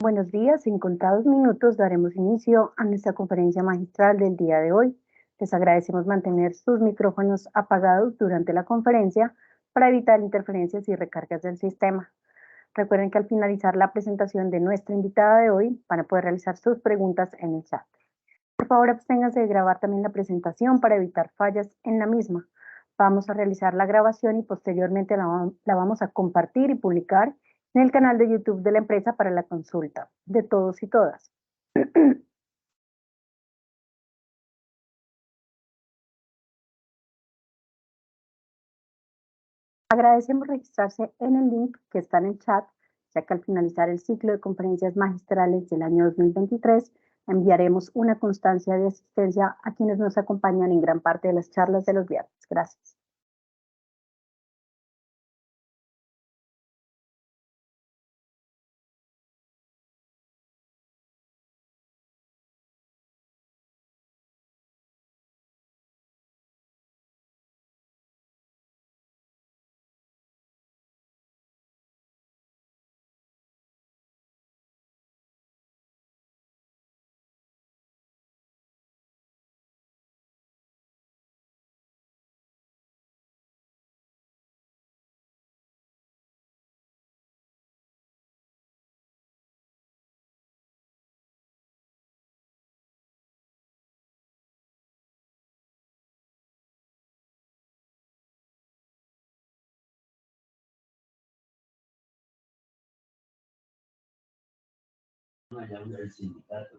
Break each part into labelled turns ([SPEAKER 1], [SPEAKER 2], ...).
[SPEAKER 1] Buenos días, en contados minutos daremos inicio a nuestra conferencia magistral del día de hoy. Les agradecemos mantener sus micrófonos apagados durante la conferencia para evitar interferencias y recargas del sistema. Recuerden que al finalizar la presentación de nuestra invitada de hoy van a poder realizar sus preguntas en el chat. Por favor, absténganse de grabar también la presentación para evitar fallas en la misma. Vamos a realizar la grabación y posteriormente la vamos a compartir y publicar en el canal de YouTube de la empresa para la consulta de todos y todas. Agradecemos registrarse en el link que está en el chat, ya que al finalizar el ciclo de conferencias magistrales del año 2023, enviaremos una constancia de asistencia a quienes nos acompañan en gran parte de las charlas de los viernes. Gracias.
[SPEAKER 2] Allá el sindicato,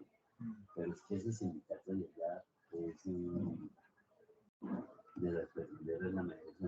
[SPEAKER 2] pero es que ese sindicato de allá es de las personas la mayoría.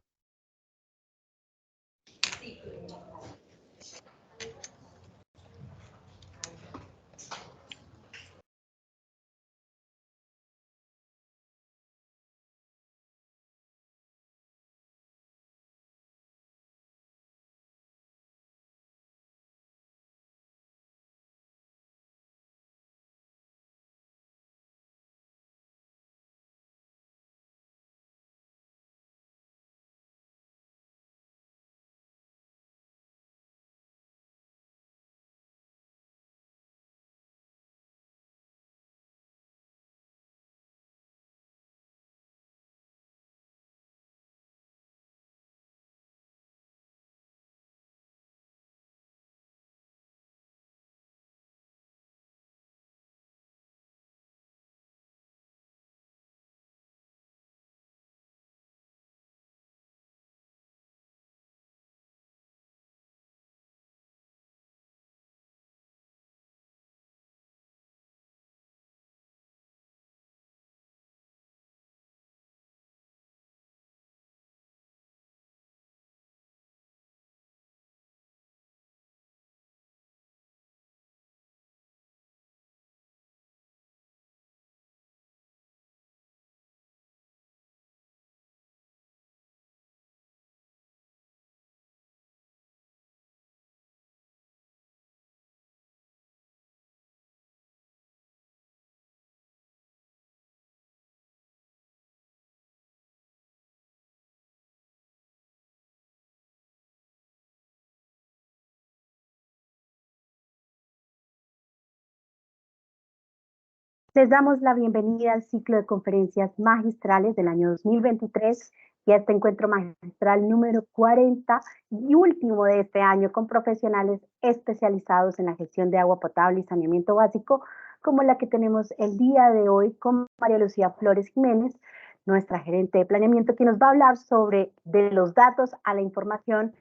[SPEAKER 1] Les damos la bienvenida al ciclo de conferencias magistrales del año 2023 y a este encuentro magistral número 40 y último de este año con profesionales especializados en la gestión de agua potable y saneamiento básico, como la que tenemos el día de hoy con María Lucía Flores Jiménez, nuestra gerente de planeamiento, que nos va a hablar sobre de los datos a la información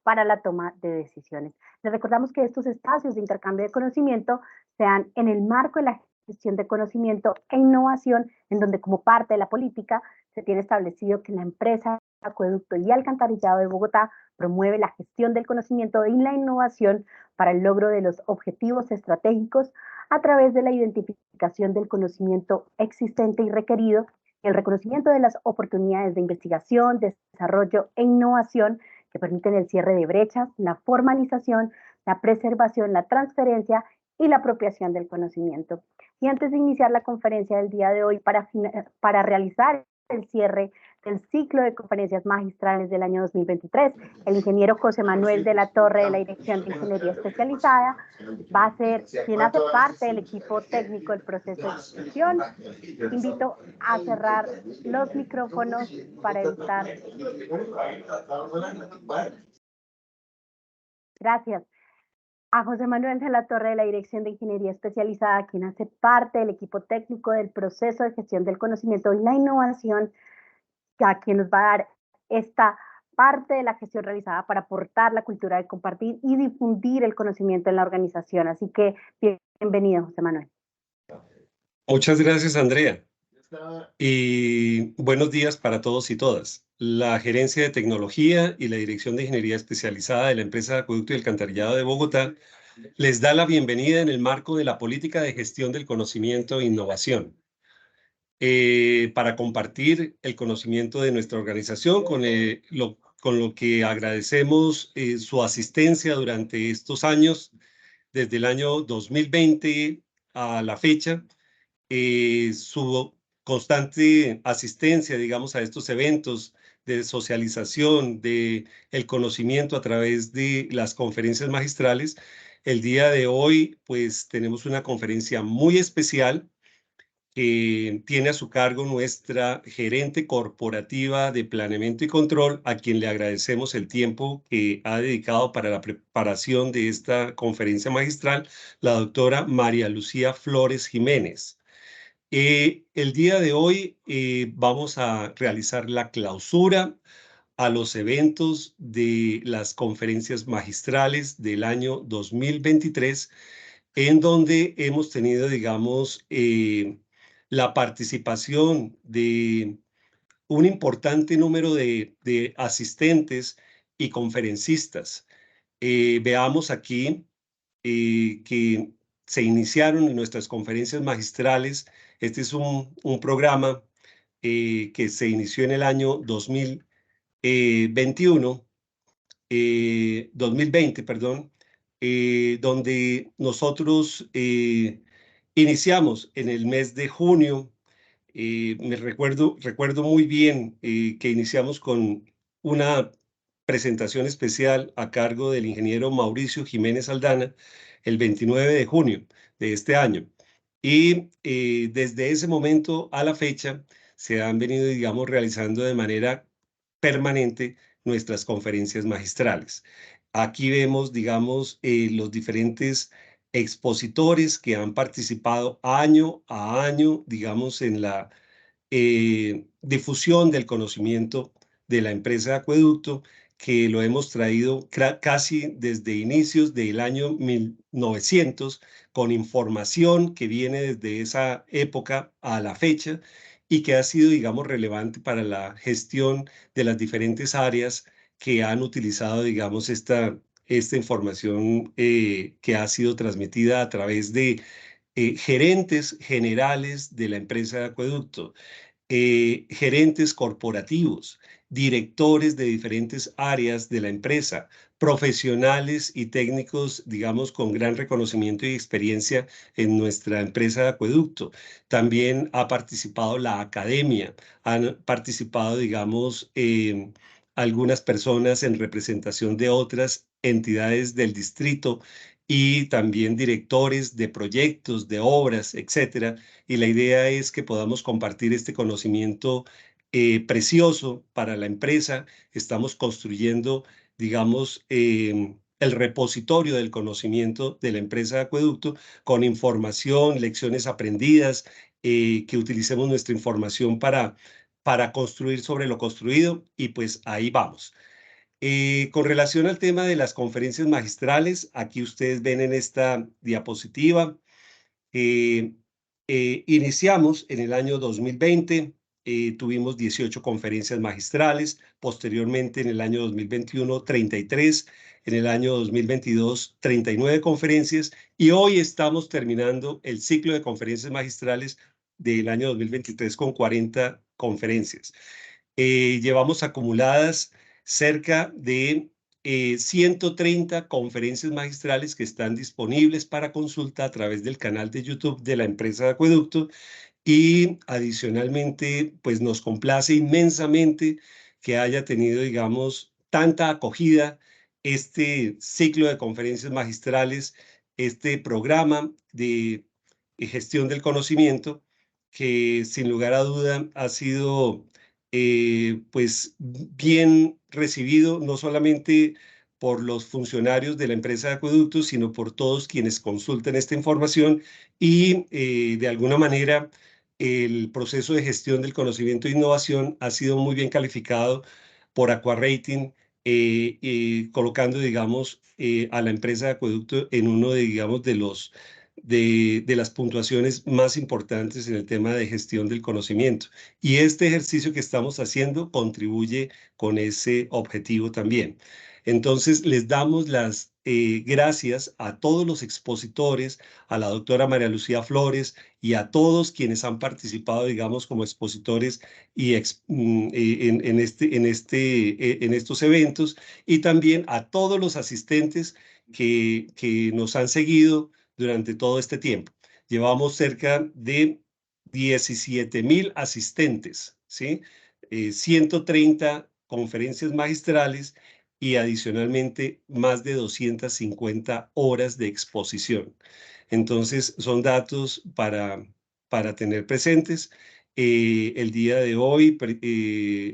[SPEAKER 1] para la toma de decisiones. Les recordamos que estos espacios de intercambio de conocimiento se dan en el marco de la gestión de conocimiento e innovación, en donde como parte de la política se tiene establecido que la empresa Acueducto y Alcantarillado de Bogotá promueve la gestión del conocimiento y la innovación para el logro de los objetivos estratégicos a través de la identificación del conocimiento existente y requerido, el reconocimiento de las oportunidades de investigación, desarrollo e innovación que permiten el cierre de brechas, la formalización, la preservación, la transferencia y la apropiación del conocimiento. Y antes de iniciar la conferencia del día de hoy, para realizar el cierre del ciclo de conferencias magistrales del año 2023. El ingeniero José Manuel de la Torre, de la Dirección de Ingeniería Especializada, va a ser quien hace parte del equipo técnico del proceso de discusión. Invito a cerrar los micrófonos para evitar. Gracias. A José Manuel de la Torre, de la Dirección de Ingeniería Especializada, quien hace parte del equipo técnico del proceso de gestión del conocimiento y la innovación, a quien nos va a dar esta parte de la gestión realizada para aportar la cultura de compartir y difundir el conocimiento en la organización. Así que bienvenido, José Manuel.
[SPEAKER 3] Muchas gracias, Andrea. Y buenos días para todos y todas. La Gerencia de Tecnología y la Dirección de Ingeniería Especializada de la empresa de Acueducto y Alcantarillado de Bogotá les da la bienvenida en el marco de la Política de Gestión del Conocimiento e Innovación para compartir el conocimiento de nuestra organización con lo que agradecemos su asistencia durante estos años, desde el año 2020 a la fecha, su constante asistencia, digamos, a estos eventos de socialización de el conocimiento a través de las conferencias magistrales. El día de hoy, pues, tenemos una conferencia muy especial que tiene a su cargo nuestra gerente corporativa de planeamiento y control, a quien le agradecemos el tiempo que ha dedicado para la preparación de esta conferencia magistral, la doctora María Lucía Flores Jiménez. El día de hoy vamos a realizar la clausura a los eventos de las conferencias magistrales del año 2023, en donde hemos tenido, digamos, la participación de un importante número de asistentes y conferencistas. Veamos aquí que se iniciaron en nuestras conferencias magistrales. Este es un programa que se inició en el año 2020, perdón, donde nosotros iniciamos en el mes de junio. Recuerdo muy bien que iniciamos con una presentación especial a cargo del ingeniero Mauricio Jiménez Aldana el 29 de junio de este año. Y desde ese momento a la fecha se han venido, digamos, realizando de manera permanente nuestras conferencias magistrales. Aquí vemos, digamos, los diferentes expositores que han participado año a año, digamos, en la difusión del conocimiento de la empresa de Acueducto, que lo hemos traído casi desde inicios del año 1900, con información que viene desde esa época a la fecha y que ha sido, digamos, relevante para la gestión de las diferentes áreas que han utilizado, digamos, esta información que ha sido transmitida a través de gerentes generales de la empresa de Acueducto, gerentes corporativos, directores de diferentes áreas de la empresa, profesionales y técnicos, digamos, con gran reconocimiento y experiencia en nuestra empresa de Acueducto. También ha participado la academia, han participado, digamos, algunas personas en representación de otras entidades del distrito y también directores de proyectos, de obras, etcétera. Y la idea es que podamos compartir este conocimiento precioso para la empresa. Estamos construyendo, digamos, el repositorio del conocimiento de la empresa de Acueducto con información, lecciones aprendidas, que utilicemos nuestra información para construir sobre lo construido, y pues ahí vamos. Con relación al tema de las conferencias magistrales, aquí ustedes ven en esta diapositiva, iniciamos en el año 2020, tuvimos 18 conferencias magistrales, posteriormente en el año 2021 33, en el año 2022 39 conferencias, y hoy estamos terminando el ciclo de conferencias magistrales del año 2023 con 40 conferencias. Llevamos acumuladas cerca de 130 conferencias magistrales que están disponibles para consulta a través del canal de YouTube de la empresa de Acueducto, Y adicionalmente, pues nos complace inmensamente que haya tenido, digamos, tanta acogida este ciclo de conferencias magistrales, este programa de gestión del conocimiento, que sin lugar a duda ha sido pues bien recibido, no solamente por los funcionarios de la empresa de acueductos, sino por todos quienes consultan esta información y de alguna manera el proceso de gestión del conocimiento e innovación ha sido muy bien calificado por AquaRating, colocando, digamos, a la empresa de acueducto en uno de, digamos, de las puntuaciones más importantes en el tema de gestión del conocimiento. Y este ejercicio que estamos haciendo contribuye con ese objetivo también. Entonces, les damos las gracias a todos los expositores, a la doctora María Lucía Flores y a todos quienes han participado, digamos, como expositores y en estos eventos, y también a todos los asistentes que nos han seguido durante todo este tiempo. Llevamos cerca de 17.000 asistentes, ¿sí? 130 conferencias magistrales y adicionalmente más de 250 horas de exposición. Entonces, son datos para tener presentes. El día de hoy,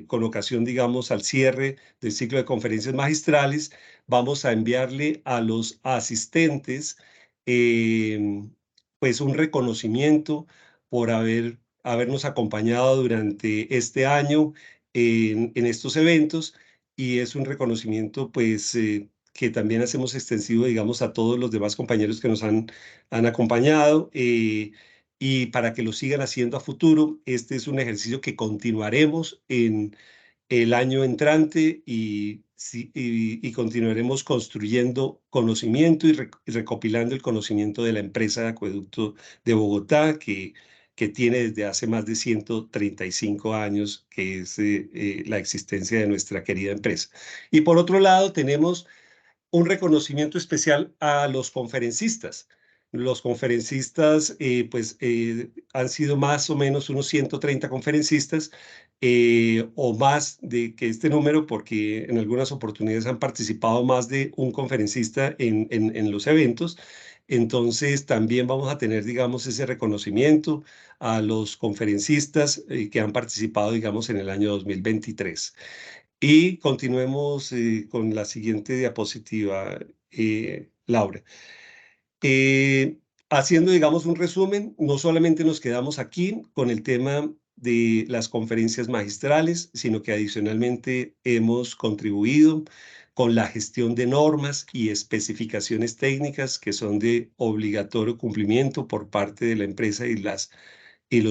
[SPEAKER 3] con ocasión, digamos, al cierre del ciclo de conferencias magistrales, vamos a enviarle a los asistentes pues un reconocimiento por habernos acompañado durante este año en estos eventos, y es un reconocimiento pues que también hacemos extensivo, digamos, a todos los demás compañeros que nos han acompañado, y para que lo sigan haciendo a futuro. Este es un ejercicio que continuaremos en el año entrante y continuaremos construyendo conocimiento y recopilando el conocimiento de la empresa de acueducto de Bogotá, que tiene desde hace más de 135 años, que es la existencia de nuestra querida empresa. Y por otro lado, tenemos un reconocimiento especial a los conferencistas. Los conferencistas, han sido más o menos unos 130 conferencistas, o más de que este número, porque en algunas oportunidades han participado más de un conferencista en los eventos. Entonces, también vamos a tener, digamos, ese reconocimiento a los conferencistas que han participado, digamos, en el año 2023. Y continuemos con la siguiente diapositiva, Laura. Haciendo, digamos, un resumen, no solamente nos quedamos aquí con el tema de las conferencias magistrales, sino que adicionalmente hemos contribuido con la gestión de normas y especificaciones técnicas que son de obligatorio cumplimiento por parte de la empresa y los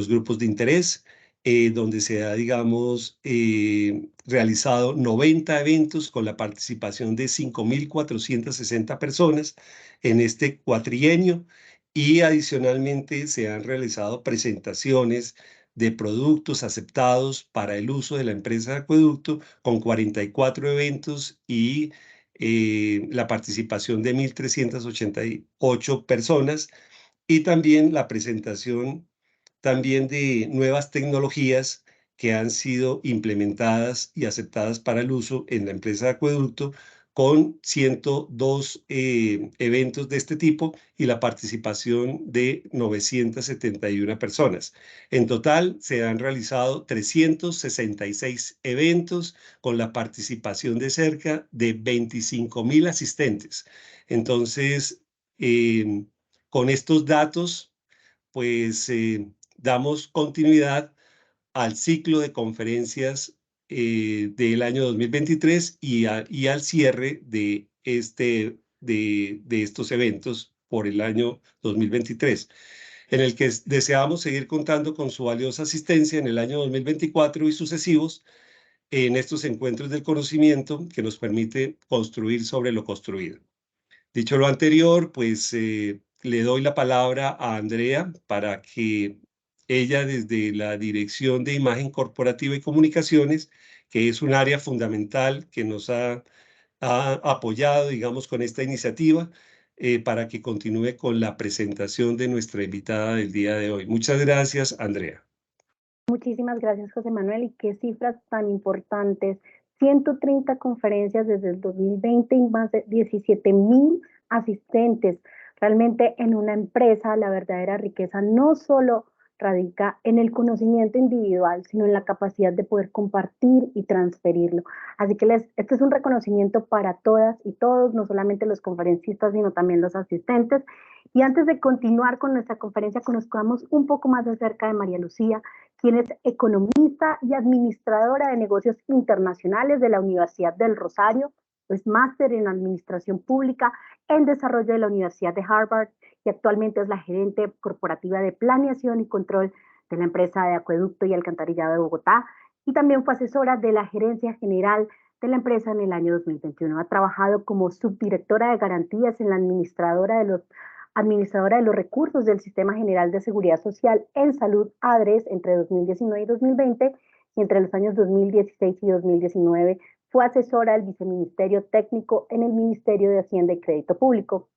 [SPEAKER 3] grupos de interés, donde se ha, digamos, realizado 90 eventos con la participación de 5.460 personas en este cuatrienio, y adicionalmente se han realizado presentaciones de productos aceptados para el uso de la empresa de acueducto con 44 eventos y la participación de 1.388 personas, y también la presentación también de nuevas tecnologías que han sido implementadas y aceptadas para el uso en la empresa de acueducto, con 102 eventos de este tipo y la participación de 971 personas. En total, se han realizado 366 eventos con la participación de cerca de 25.000 asistentes. Entonces, con estos datos, pues damos continuidad al ciclo de conferencias del año 2023 y al cierre de estos eventos por el año 2023, en el que deseamos seguir contando con su valiosa asistencia en el año 2024 y sucesivos en estos encuentros del conocimiento que nos permite construir sobre lo construido. Dicho lo anterior, pues le doy la palabra a Andrea para que ella, desde la Dirección de Imagen Corporativa y Comunicaciones, que es un área fundamental que nos ha apoyado, digamos, con esta iniciativa, para que continúe con la presentación de nuestra invitada del día de hoy. Muchas gracias, Andrea.
[SPEAKER 1] Muchísimas gracias, José Manuel, y qué cifras tan importantes. 130 conferencias desde el 2020 y más de 17.000 asistentes. Realmente en una empresa la verdadera riqueza no solo radica en el conocimiento individual, sino en la capacidad de poder compartir y transferirlo. Así que este es un reconocimiento para todas y todos, no solamente los conferencistas, sino también los asistentes. Y antes de continuar con nuestra conferencia, conozcamos un poco más de cerca de María Lucía, quien es economista y administradora de negocios internacionales de la Universidad del Rosario, es máster en Administración Pública en Desarrollo de la Universidad de Harvard y actualmente es la gerente corporativa de Planeación y Control de la empresa de Acueducto y Alcantarillado de Bogotá y también fue asesora de la Gerencia General de la empresa en el año 2021. Ha trabajado como subdirectora de garantías en la administradora de los recursos del Sistema General de Seguridad Social en Salud ADRES entre 2019 y 2020 y entre los años 2016 y 2019 fue asesora del Viceministerio Técnico en el Ministerio de Hacienda y Crédito Público.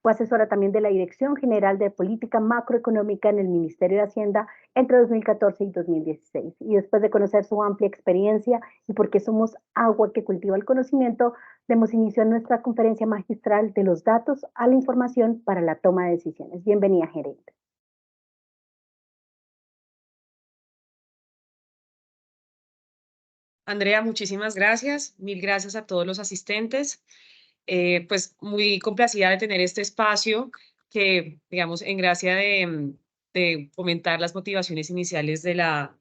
[SPEAKER 1] Fue asesora también de la Dirección General de Política Macroeconómica en el Ministerio de Hacienda entre 2014 y 2016. Y después de conocer su amplia experiencia y por qué somos agua que cultiva el conocimiento, demos inicio a nuestra conferencia magistral de los datos a la información para la toma de decisiones. Bienvenida, gerente.
[SPEAKER 4] Andrea, muchísimas gracias. Mil gracias a todos los asistentes. Pues muy complacida de tener este espacio que, digamos, en gracia de fomentar las motivaciones iniciales de la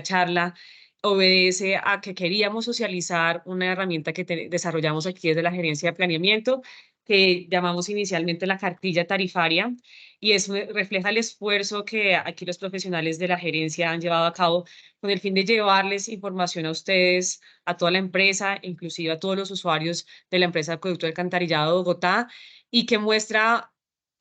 [SPEAKER 4] charla, obedece a que queríamos socializar una herramienta que desarrollamos aquí desde la Gerencia de Planeamiento, que llamamos inicialmente la cartilla tarifaria, y eso refleja el esfuerzo que aquí los profesionales de la gerencia han llevado a cabo con el fin de llevarles información a ustedes, a toda la empresa, inclusive a todos los usuarios de la empresa de Acueducto del Alcantarillado de Bogotá, y que muestra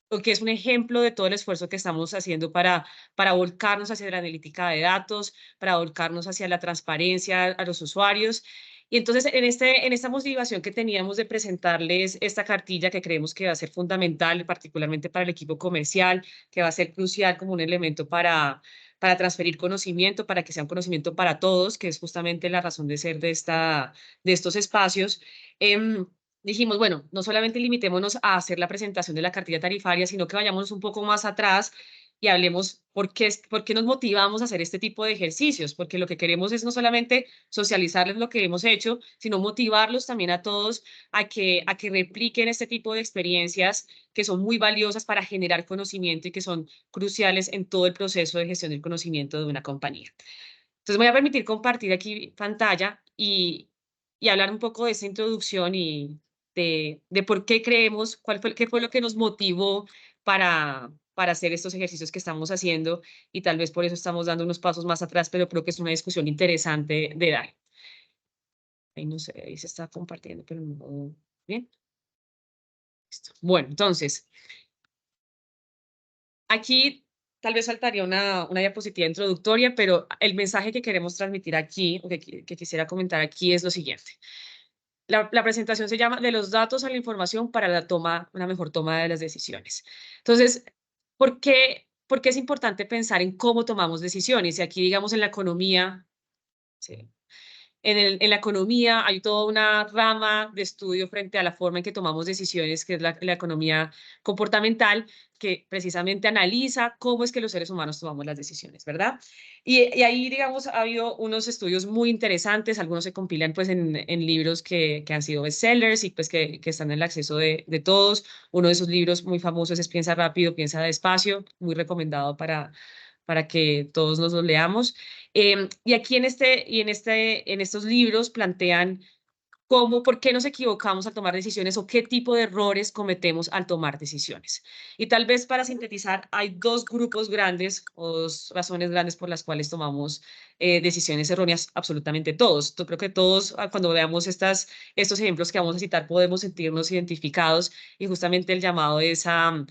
[SPEAKER 4] o que es un ejemplo de todo el esfuerzo que estamos haciendo para volcarnos hacia la analítica de datos, para volcarnos hacia la transparencia a los usuarios. Y entonces, en esta motivación que teníamos de presentarles esta cartilla que creemos que va a ser fundamental, particularmente para el equipo comercial, que va a ser crucial como un elemento para transferir conocimiento, para que sea un conocimiento para todos, que es justamente la razón de ser de estos espacios. Dijimos, bueno, no solamente limitémonos a hacer la presentación de la cartilla tarifaria, sino que vayamos un poco más atrás y hablemos por qué nos motivamos a hacer este tipo de ejercicios, porque lo que queremos es no solamente socializarles lo que hemos hecho, sino motivarlos también a todos a que repliquen este tipo de experiencias que son muy valiosas para generar conocimiento y que son cruciales en todo el proceso de gestión del conocimiento de una compañía. Entonces voy a permitir compartir aquí pantalla y hablar un poco de esta introducción y de por qué creemos, qué fue lo que nos motivó para hacer estos ejercicios que estamos haciendo y tal vez por eso estamos dando unos pasos más atrás, pero creo que es una discusión interesante de dar. Ahí no sé, ahí se está compartiendo, pero no. Bien. Listo. Bueno, entonces, aquí tal vez faltaría una diapositiva introductoria, pero el mensaje que queremos transmitir aquí, o que quisiera comentar aquí es lo siguiente. La presentación se llama De los datos a la información para una mejor toma de las decisiones. Entonces, ¿por qué es importante pensar en cómo tomamos decisiones? Y aquí, digamos, en la economía, sí, en la economía hay toda una rama de estudio frente a la forma en que tomamos decisiones, que es la economía comportamental, que precisamente analiza cómo es que los seres humanos tomamos las decisiones, ¿verdad? Y ahí, digamos, ha habido unos estudios muy interesantes, algunos se compilan pues en libros que han sido bestsellers y pues que están en el acceso de todos. Uno de esos libros muy famosos es Piensa rápido, piensa despacio, muy recomendado para que todos nos los leamos. Y aquí en estos libros plantean por qué nos equivocamos al tomar decisiones o qué tipo de errores cometemos al tomar decisiones. Y tal vez para sintetizar, hay dos grupos grandes o dos razones grandes por las cuales tomamos decisiones erróneas, absolutamente todos. Yo creo que todos, cuando veamos estos ejemplos que vamos a citar, podemos sentirnos identificados y justamente el llamado es a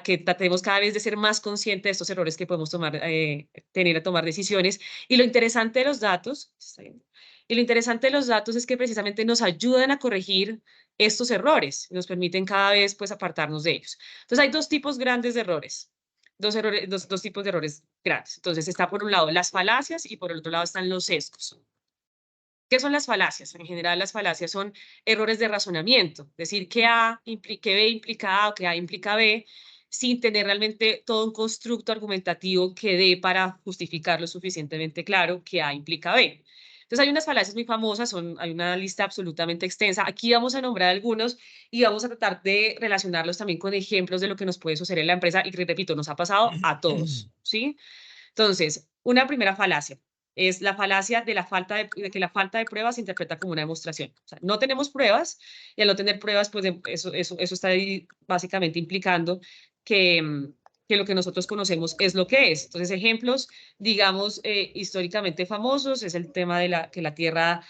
[SPEAKER 4] que tratemos cada vez de ser más conscientes de estos errores que podemos tener a tomar decisiones. Y lo interesante de los datos, Y lo interesante de los datos es que precisamente nos ayudan a corregir estos errores, nos permiten cada vez pues apartarnos de ellos. Entonces hay dos tipos grandes de errores, dos tipos de errores grandes. Entonces está por un lado las falacias y por el otro lado están los sesgos. ¿Qué son las falacias? En general, las falacias son errores de razonamiento, decir que que B implica A o que A implica B, sin tener realmente todo un constructo argumentativo que dé para justificar lo suficientemente claro que A implica B. Entonces, hay unas falacias muy famosas, hay una lista absolutamente extensa. Aquí vamos a nombrar algunos y vamos a tratar de relacionarlos también con ejemplos de lo que nos puede suceder en la empresa y que, repito, nos ha pasado a todos, ¿sí? Entonces, una primera falacia es la falacia de que la falta de pruebas se interpreta como una demostración. O sea, no tenemos pruebas y al no tener pruebas, pues eso está ahí básicamente implicando que lo que nosotros conocemos es lo que es. Entonces, ejemplos, digamos, históricamente famosos, es el tema de que la Tierra,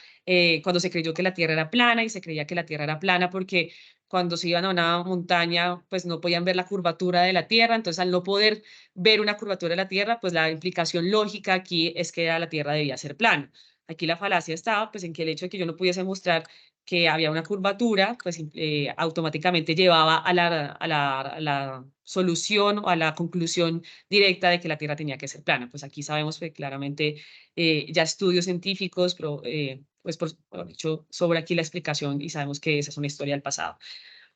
[SPEAKER 4] cuando se creyó que la Tierra era plana y se creía que la Tierra era plana porque cuando se iban a una montaña, pues no podían ver la curvatura de la Tierra, entonces al no poder ver una curvatura de la Tierra, pues la implicación lógica aquí es que la Tierra debía ser plana. Aquí la falacia estaba pues en que el hecho de que yo no pudiese mostrar que había una curvatura, pues automáticamente llevaba a la solución o a la conclusión directa de que la Tierra tenía que ser plana. Pues aquí sabemos que claramente ya estudios científicos, pues por dicho, sobre aquí la explicación y sabemos que esa es una historia del pasado.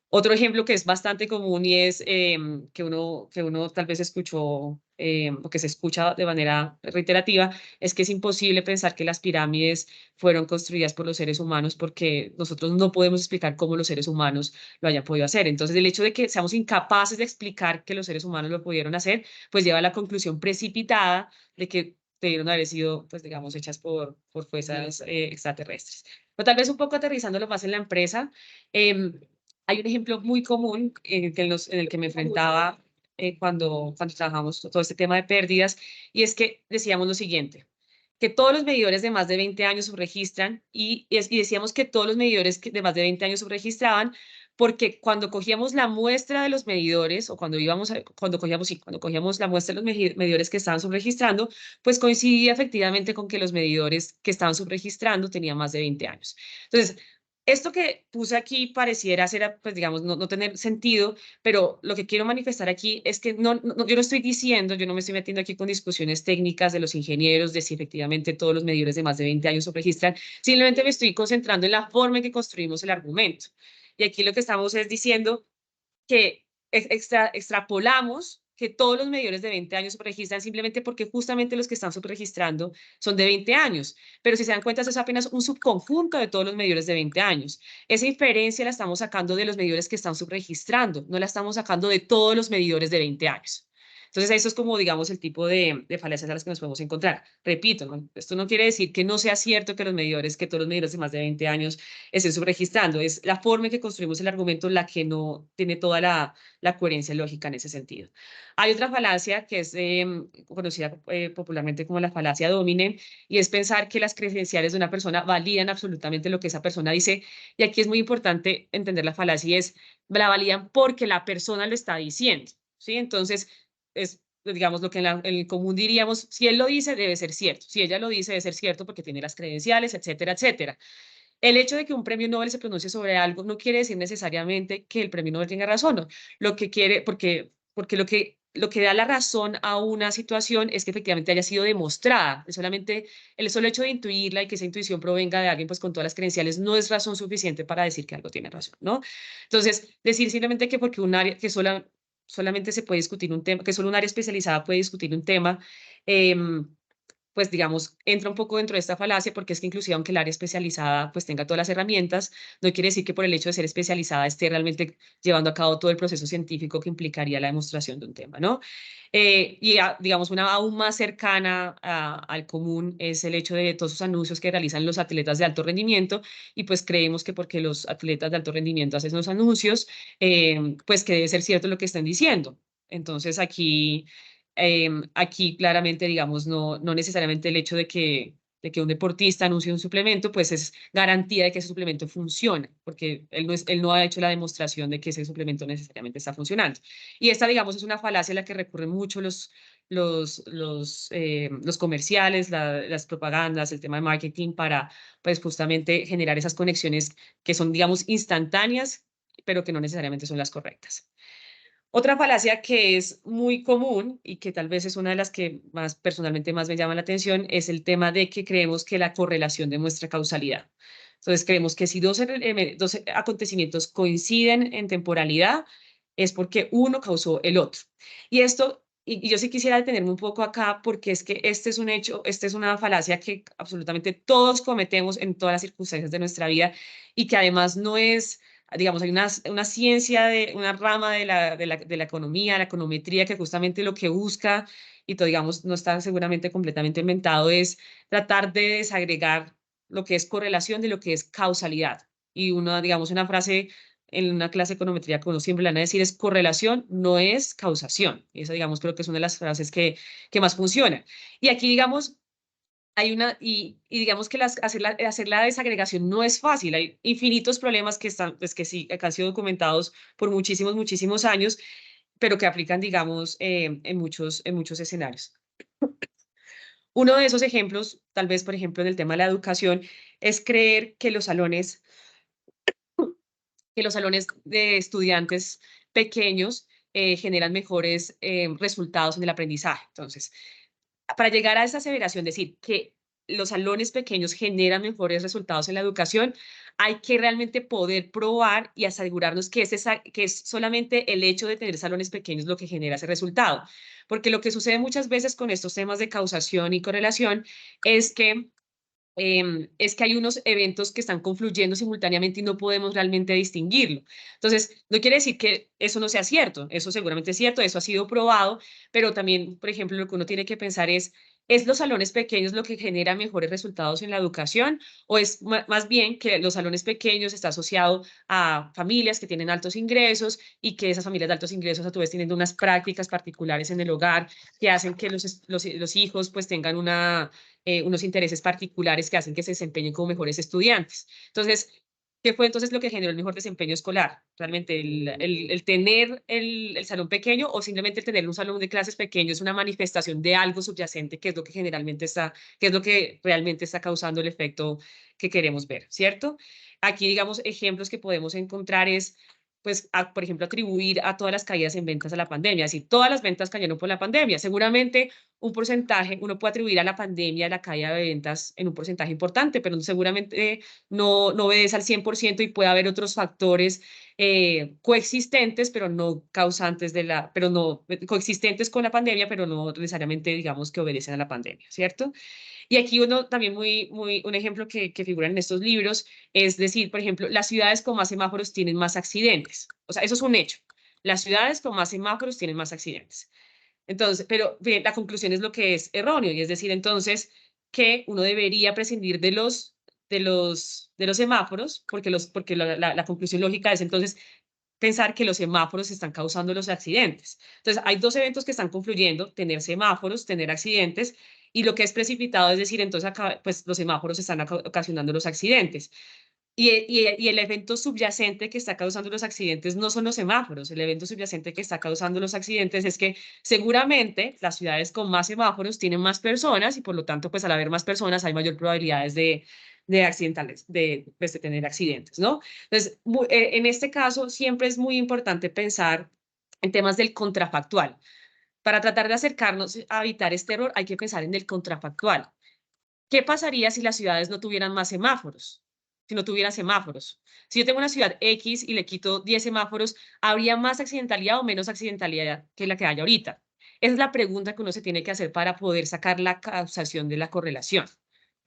[SPEAKER 4] Otro ejemplo que es bastante común y es que uno tal vez escuchó o que se escucha de manera reiterativa, es que es imposible pensar que las pirámides fueron construidas por los seres humanos porque nosotros no podemos explicar cómo los seres humanos lo hayan podido hacer. Entonces, el hecho de que seamos incapaces de explicar que los seres humanos lo pudieron hacer, pues lleva a la conclusión precipitada de que debieron haber sido, pues digamos, hechas por fuerzas extraterrestres. Pero tal vez un poco aterrizándolo más en la empresa, hay un ejemplo muy común en el que me enfrentaba cuando trabajamos todo este tema de pérdidas, y es que decíamos lo siguiente, que todos los medidores de más de 20 años subregistran, y decíamos que todos los medidores de más de 20 años subregistraban, porque cuando cogíamos la muestra de los medidores, o cuando cogíamos la muestra de los medidores que estaban subregistrando, pues coincidía efectivamente con que los medidores que estaban subregistrando tenían más de 20 años. Entonces, esto que puse aquí pareciera ser, pues digamos, no tener sentido, pero lo que quiero manifestar aquí es que yo no estoy diciendo, yo no me estoy metiendo aquí con discusiones técnicas de los ingenieros, de si efectivamente todos los medidores de más de 20 años se registran, simplemente me estoy concentrando en la forma en que construimos el argumento. Y aquí lo que estamos es diciendo que extrapolamos que todos los medidores de 20 años subregistran simplemente porque justamente los que están subregistrando son de 20 años. Pero si se dan cuenta, eso es apenas un subconjunto de todos los medidores de 20 años. Esa inferencia la estamos sacando de los medidores que están subregistrando, no la estamos sacando de todos los medidores de 20 años. Entonces, eso es como, digamos, el tipo de falacias a las que nos podemos encontrar. Repito, esto no quiere decir que no sea cierto que que todos los medidores de más de 20 años estén subregistrando. Es la forma en que construimos el argumento la que no tiene toda la coherencia lógica en ese sentido. Hay otra falacia que es conocida popularmente como la falacia dominen, y es pensar que las credenciales de una persona validan absolutamente lo que esa persona dice. Y aquí es muy importante entender la falacia, y es la validan porque la persona lo está diciendo, ¿sí? Entonces, es digamos lo que en el común diríamos, si él lo dice, debe ser cierto. Si ella lo dice, debe ser cierto porque tiene las credenciales, etcétera, etcétera. El hecho de que un premio Nobel se pronuncie sobre algo no quiere decir necesariamente que el premio Nobel tenga razón, ¿no? Lo que quiere, porque lo que da la razón a una situación es que efectivamente haya sido demostrada. Solamente el solo hecho de intuirla y que esa intuición provenga de alguien pues con todas las credenciales no es razón suficiente para decir que algo tiene razón, ¿no? Entonces, decir simplemente que porque un área que solamente se puede discutir un tema, que solo un área especializada puede discutir un tema, pues digamos, entra un poco dentro de esta falacia, porque es que inclusive aunque el área especializada pues tenga todas las herramientas, no quiere decir que por el hecho de ser especializada esté realmente llevando a cabo todo el proceso científico que implicaría la demostración de un tema, ¿no? Digamos, una aún más cercana al común es el hecho de todos esos anuncios que realizan los atletas de alto rendimiento, y pues creemos que porque los atletas de alto rendimiento hacen los anuncios, pues que debe ser cierto lo que están diciendo. Entonces aquí claramente, digamos, no necesariamente el hecho de de que un deportista anuncie un suplemento, pues es garantía de que ese suplemento funciona, porque él no ha hecho la demostración de que ese suplemento necesariamente está funcionando. Y esta, digamos, es una falacia a la que recurren mucho los comerciales, las propagandas, el tema de marketing para, pues, justamente generar esas conexiones que son, digamos, instantáneas, pero que no necesariamente son las correctas. Otra falacia que es muy común y que tal vez es una de las que más personalmente más me llama la atención es el tema de que creemos que la correlación demuestra causalidad. Entonces creemos que si dos acontecimientos coinciden en temporalidad es porque uno causó el otro. Y esto, y yo sí quisiera detenerme un poco acá porque es que este es un hecho, esta es una falacia que absolutamente todos cometemos en todas las circunstancias de nuestra vida y que además no es, digamos, hay una ciencia, una rama de la economía, la econometría, que justamente lo que busca, y todo, digamos, no está seguramente completamente inventado, es tratar de desagregar lo que es correlación de lo que es causalidad. Y uno, digamos, una frase en una clase de econometría que uno siempre le van a decir es correlación, no es causación. Y eso, digamos, creo que es una de las frases que más funciona. Y aquí, digamos, hay una, digamos que hacer la desagregación no es fácil. Hay infinitos problemas que están, pues que sí, que han sido documentados por muchísimos, muchísimos años, pero que aplican, digamos, en muchos escenarios. Uno de esos ejemplos, tal vez, por ejemplo, en el tema de la educación, es creer que los salones de estudiantes pequeños generan mejores resultados en el aprendizaje. Entonces, para llegar a esa aseveración, decir que los salones pequeños generan mejores resultados en la educación, hay que realmente poder probar y asegurarnos que es solamente el hecho de tener salones pequeños lo que genera ese resultado. Porque lo que sucede muchas veces con estos temas de causación y correlación es que hay unos eventos que están confluyendo simultáneamente y no podemos realmente distinguirlo. Entonces, no quiere decir que eso no sea cierto, eso seguramente es cierto, eso ha sido probado, pero también, por ejemplo, lo que uno tiene que pensar ¿es los salones pequeños lo que genera mejores resultados en la educación o es más bien que los salones pequeños está asociado a familias que tienen altos ingresos y que esas familias de altos ingresos a tu vez tienen unas prácticas particulares en el hogar que hacen que los hijos pues tengan unos intereses particulares que hacen que se desempeñen como mejores estudiantes? Entonces, ¿qué fue entonces lo que generó el mejor desempeño escolar? ¿Realmente el tener el salón pequeño o simplemente el tener un salón de clases pequeño es una manifestación de algo subyacente que es lo que generalmente que es lo que realmente está causando el efecto que queremos ver, ¿cierto? Aquí, digamos, ejemplos que podemos encontrar es, pues, por ejemplo, atribuir a todas las caídas en ventas a la pandemia. Si todas las ventas cayeron por la pandemia, seguramente un porcentaje, uno puede atribuir a la pandemia la caída de ventas en un porcentaje importante, pero seguramente no obedece al 100% y puede haber otros factores coexistentes, pero no causantes pero no coexistentes con la pandemia, pero no necesariamente digamos que obedecen a la pandemia, ¿cierto? Y aquí uno también un ejemplo que figura en estos libros es decir, por ejemplo, las ciudades con más semáforos tienen más accidentes. O sea, eso es un hecho. Las ciudades con más semáforos tienen más accidentes. Entonces, pero bien, la conclusión es lo que es erróneo, y es decir, entonces, que uno debería prescindir de los semáforos, porque la conclusión lógica es entonces pensar que los semáforos están causando los accidentes. Entonces, hay dos eventos que están confluyendo, tener semáforos, tener accidentes, y lo que es precipitado es decir, entonces acá, pues los semáforos están ocasionando los accidentes. Y el evento subyacente que está causando los accidentes no son los semáforos, el evento subyacente que está causando los accidentes es que seguramente las ciudades con más semáforos tienen más personas y por lo tanto, pues al haber más personas hay mayor probabilidades de accidentales, pues, de tener accidentes, ¿no? Entonces, en este caso siempre es muy importante pensar en temas del contrafactual. Para tratar de acercarnos a evitar este error hay que pensar en el contrafactual. ¿Qué pasaría si las ciudades no tuvieran más semáforos? Si no tuvieran semáforos. Si yo tengo una ciudad X y le quito 10 semáforos, ¿habría más accidentalidad o menos accidentalidad que la que hay ahorita? Esa es la pregunta que uno se tiene que hacer para poder sacar la causación de la correlación,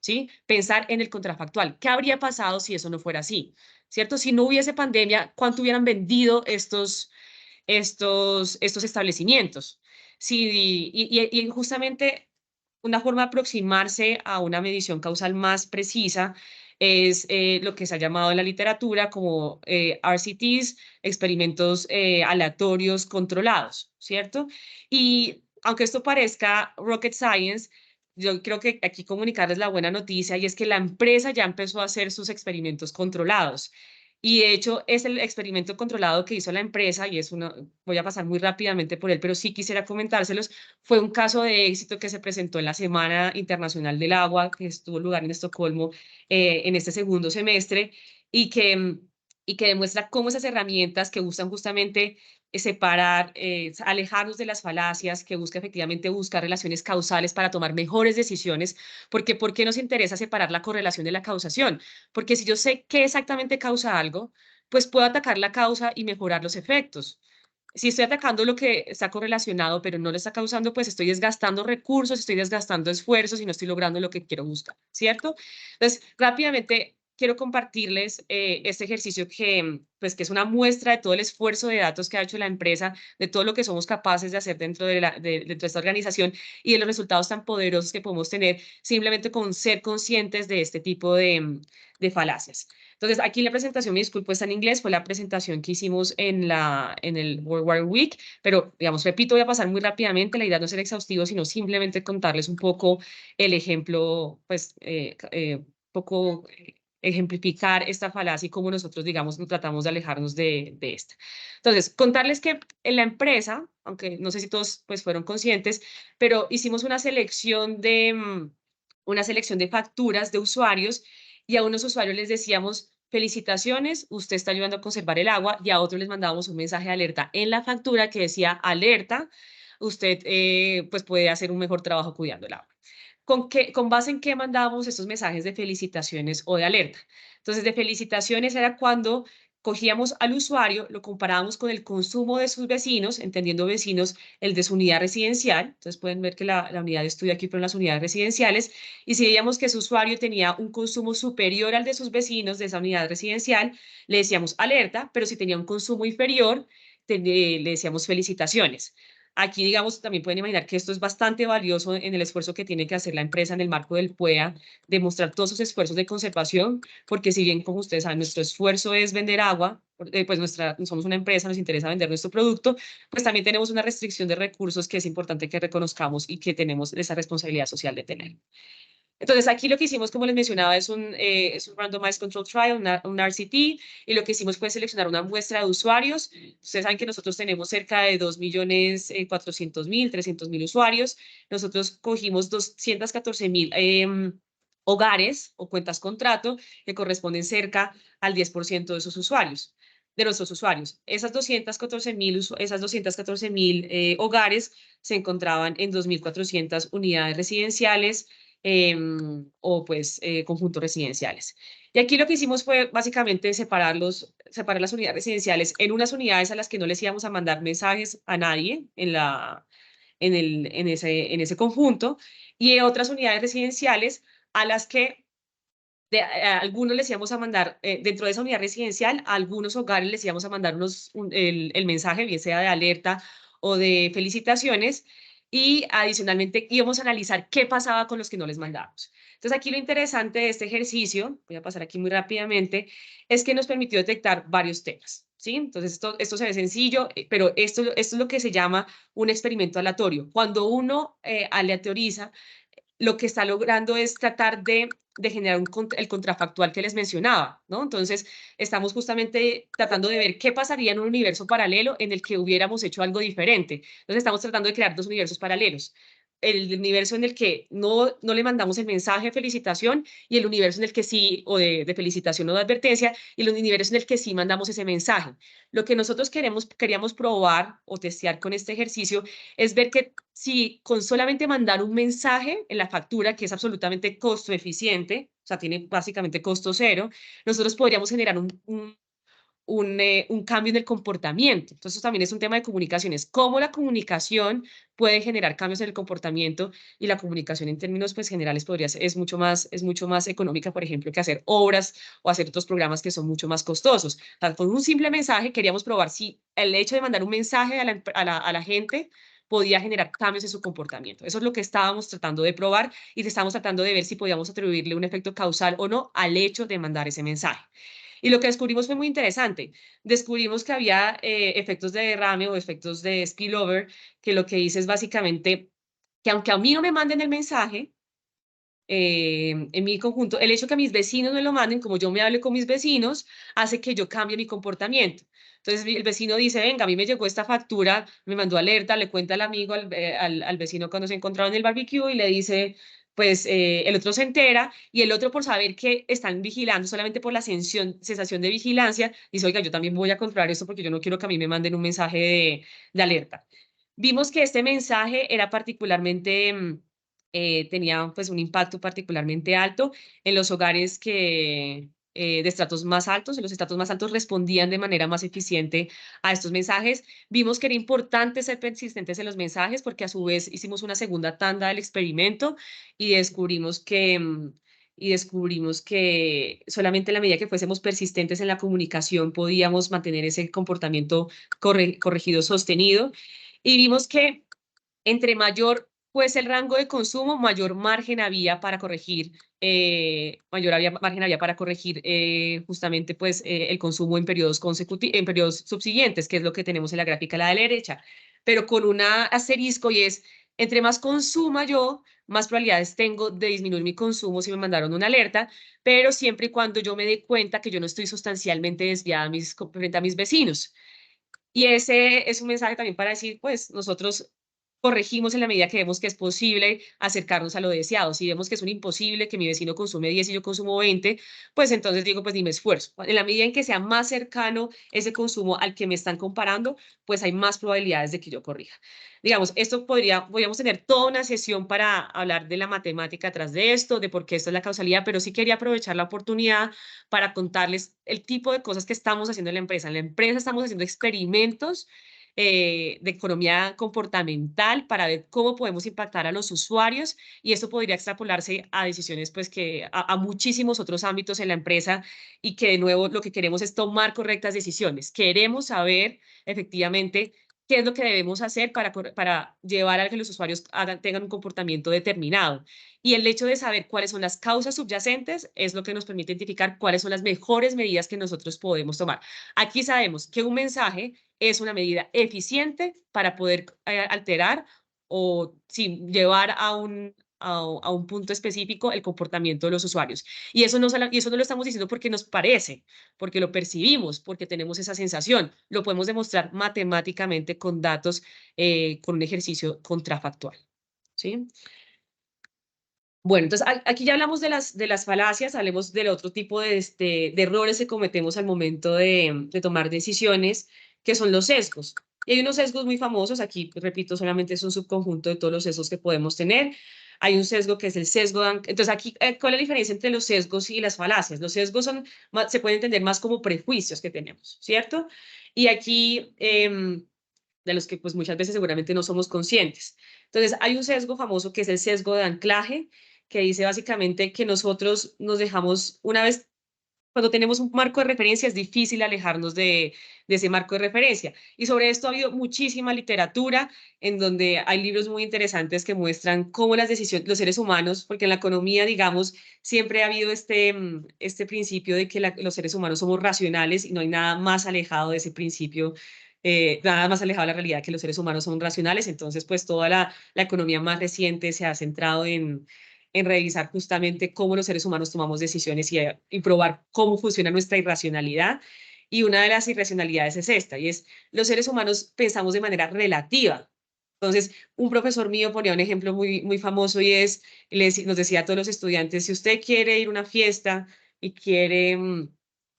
[SPEAKER 4] ¿sí? Pensar en el contrafactual. ¿Qué habría pasado si eso no fuera así? ¿Cierto? Si no hubiese pandemia, ¿cuánto hubieran vendido estos establecimientos? Sí, y justamente una forma de aproximarse a una medición causal más precisa es lo que se ha llamado en la literatura como RCTs, experimentos aleatorios controlados, ¿cierto? Y aunque esto parezca rocket science, yo creo que aquí comunicarles la buena noticia y es que la empresa ya empezó a hacer sus experimentos controlados. Y de hecho es el experimento controlado que hizo la empresa y es una, voy a pasar muy rápidamente por él, pero sí quisiera comentárselos. Fue un caso de éxito que se presentó en la Semana Internacional del Agua, que estuvo lugar en Estocolmo en este segundo semestre y que demuestra cómo esas herramientas que usan justamente separar, alejarnos de las falacias, que busca efectivamente buscar relaciones causales para tomar mejores decisiones, porque ¿por qué nos interesa separar la correlación de la causación? Porque si yo sé qué exactamente causa algo, pues puedo atacar la causa y mejorar los efectos. Si estoy atacando lo que está correlacionado, pero no lo está causando, pues estoy desgastando recursos, estoy desgastando esfuerzos y no estoy logrando lo que quiero buscar, ¿cierto? Entonces, rápidamente quiero compartirles este ejercicio pues, que es una muestra de todo el esfuerzo de datos que ha hecho la empresa, de todo lo que somos capaces de hacer dentro dentro de esta organización y de los resultados tan poderosos que podemos tener simplemente con ser conscientes de este tipo de falacias. Entonces, aquí la presentación, me disculpo, está en inglés, fue la presentación que hicimos en el World War Week, pero, digamos, repito, voy a pasar muy rápidamente, la idea no es ser exhaustivo, sino simplemente contarles un poco el ejemplo, pues, poco ejemplificar esta falacia y cómo nosotros, digamos, tratamos de alejarnos de esta. Entonces, contarles que en la empresa, aunque no sé si todos pues fueron conscientes, pero hicimos una selección de facturas de usuarios y a unos usuarios les decíamos, felicitaciones, usted está ayudando a conservar el agua, y a otros les mandábamos un mensaje de alerta en la factura que decía, alerta, usted pues puede hacer un mejor trabajo cuidando el agua. ¿Con base en qué mandábamos estos mensajes de felicitaciones o de alerta? Entonces, de felicitaciones era cuando cogíamos al usuario, lo comparábamos con el consumo de sus vecinos, entendiendo vecinos el de su unidad residencial. Entonces, pueden ver que la unidad de estudio aquí fueron las unidades residenciales. Y si veíamos que su usuario tenía un consumo superior al de sus vecinos de esa unidad residencial, le decíamos alerta, pero si tenía un consumo inferior, le decíamos felicitaciones. Aquí, digamos, también pueden imaginar que esto es bastante valioso en el esfuerzo que tiene que hacer la empresa en el marco del PUEA, demostrar todos sus esfuerzos de conservación, porque si bien, como ustedes saben, nuestro esfuerzo es vender agua, pues somos una empresa, nos interesa vender nuestro producto, pues también tenemos una restricción de recursos que es importante que reconozcamos y que tenemos esa responsabilidad social de tener. Entonces, aquí lo que hicimos, como les mencionaba, es un Randomized Control Trial, un RCT, y lo que hicimos fue seleccionar una muestra de usuarios. Ustedes saben que nosotros tenemos cerca de 2.400.000, 300.000 usuarios. Nosotros cogimos 214.000 hogares o cuentas contrato que corresponden cerca al 10% de esos usuarios, de nuestros usuarios. Esas 214.000 hogares se encontraban en 2.400 unidades residenciales, o pues conjuntos residenciales. Y aquí lo que hicimos fue básicamente separar las unidades residenciales en unas unidades a las que no les íbamos a mandar mensajes a nadie en ese conjunto, y otras unidades residenciales a las que a algunos les íbamos a mandar, dentro de esa unidad residencial, a algunos hogares les íbamos a mandar el mensaje, bien sea de alerta o de felicitaciones, y adicionalmente íbamos a analizar qué pasaba con los que no les mandábamos. Entonces, aquí lo interesante de este ejercicio, voy a pasar aquí muy rápidamente, es que nos permitió detectar varios temas, ¿sí? Entonces, esto se ve sencillo, pero esto es lo que se llama un experimento aleatorio. Cuando uno aleatoriza, lo que está logrando es tratar de generar el contrafactual que les mencionaba, ¿no? Entonces, estamos justamente tratando de ver qué pasaría en un universo paralelo en el que hubiéramos hecho algo diferente. Entonces, estamos tratando de crear dos universos paralelos. El universo en el que no le mandamos el mensaje de felicitación, y el universo en el que sí, o de felicitación o de advertencia, y el universo en el que sí mandamos ese mensaje. Lo que nosotros queríamos probar o testear con este ejercicio es ver que si con solamente mandar un mensaje en la factura, que es absolutamente costo eficiente, o sea, tiene básicamente costo cero, nosotros podríamos generar un cambio en el comportamiento. Entonces, también es un tema de comunicaciones. Cómo la comunicación puede generar cambios en el comportamiento, y la comunicación en términos pues, generales es mucho más económica, por ejemplo, que hacer obras o hacer otros programas que son mucho más costosos. O sea, con un simple mensaje queríamos probar si el hecho de mandar un mensaje a la gente podía generar cambios en su comportamiento. Eso es lo que estábamos tratando de probar, y estábamos tratando de ver si podíamos atribuirle un efecto causal o no al hecho de mandar ese mensaje. Y lo que descubrimos fue muy interesante. Descubrimos que había efectos de derrame o efectos de spillover, que lo que dice es básicamente que aunque a mí no me manden el mensaje, en mi conjunto, el hecho que a mis vecinos me lo manden, como yo me hable con mis vecinos, hace que yo cambie mi comportamiento. Entonces el vecino dice, venga, a mí me llegó esta factura, me mandó alerta, le cuenta al amigo, al vecino cuando se encontraba en el barbecue y le dice, pues el otro se entera y el otro por saber que están vigilando, solamente por la sensación de vigilancia, dice, oiga, yo también voy a controlar esto porque yo no quiero que a mí me manden un mensaje de alerta. Vimos que este mensaje era particularmente, tenía pues un impacto particularmente alto en los hogares de estratos más altos. En los estratos más altos respondían de manera más eficiente a estos mensajes. Vimos que era importante ser persistentes en los mensajes porque a su vez hicimos una segunda tanda del experimento y descubrimos que solamente en la medida que fuésemos persistentes en la comunicación podíamos mantener ese comportamiento corregido sostenido. Y vimos que entre mayor pues el rango de consumo, mayor margen había para corregir, margen había para corregir justamente pues el consumo en periodos en periodos subsiguientes, que es lo que tenemos en la gráfica a la derecha, pero con un asterisco y es, entre más consuma yo, más probabilidades tengo de disminuir mi consumo si me mandaron una alerta, pero siempre y cuando yo me dé cuenta que yo no estoy sustancialmente desviada frente a mis vecinos. Y ese es un mensaje también para decir, pues nosotros corregimos en la medida que vemos que es posible acercarnos a lo deseado. Si vemos que es un imposible, que mi vecino consume 10 y yo consumo 20, pues entonces digo, pues ni me esfuerzo. En la medida en que sea más cercano ese consumo al que me están comparando, pues hay más probabilidades de que yo corrija. Digamos, podríamos tener toda una sesión para hablar de la matemática atrás de esto, de por qué esto es la causalidad, pero sí quería aprovechar la oportunidad para contarles el tipo de cosas que estamos haciendo en la empresa. En la empresa estamos haciendo experimentos de economía comportamental para ver cómo podemos impactar a los usuarios y esto podría extrapolarse a decisiones pues que a muchísimos otros ámbitos en la empresa y que de nuevo lo que queremos es tomar correctas decisiones. Queremos saber efectivamente qué es lo que debemos hacer para llevar a que los usuarios tengan un comportamiento determinado. Y el hecho de saber cuáles son las causas subyacentes es lo que nos permite identificar cuáles son las mejores medidas que nosotros podemos tomar. Aquí sabemos que un mensaje es una medida eficiente para poder alterar o llevar a un punto específico el comportamiento de los usuarios. Y eso no lo estamos diciendo porque nos parece, porque lo percibimos, porque tenemos esa sensación. Lo podemos demostrar matemáticamente con datos, con un ejercicio contrafactual. ¿Sí? Bueno, entonces aquí ya hablamos de las falacias, hablemos del otro tipo de errores que cometemos al momento de tomar decisiones, que son los sesgos. Y hay unos sesgos muy famosos, aquí repito, solamente es un subconjunto de todos los sesgos que podemos tener. Hay un sesgo que es el sesgo de entonces aquí, ¿cuál es la diferencia entre los sesgos y las falacias? Los sesgos se pueden entender más como prejuicios que tenemos, ¿cierto? Y aquí, de los que pues muchas veces seguramente no somos conscientes. Entonces, hay un sesgo famoso que es el sesgo de anclaje, que dice básicamente que nosotros nos dejamos, una vez, cuando tenemos un marco de referencia, es difícil alejarnos de ese marco de referencia. Y sobre esto ha habido muchísima literatura en donde hay libros muy interesantes que muestran cómo las decisiones, los seres humanos, porque en la economía, digamos, siempre ha habido este principio de que los seres humanos somos racionales y no hay nada más alejado de ese principio. Nada más alejado de la realidad que los seres humanos son racionales, entonces pues toda la economía más reciente se ha centrado en revisar justamente cómo los seres humanos tomamos decisiones y probar cómo funciona nuestra irracionalidad. Y una de las irracionalidades es esta, y es los seres humanos pensamos de manera relativa. Entonces, un profesor mío ponía un ejemplo muy, muy famoso y nos decía a todos los estudiantes, si usted quiere ir a una fiesta y quiere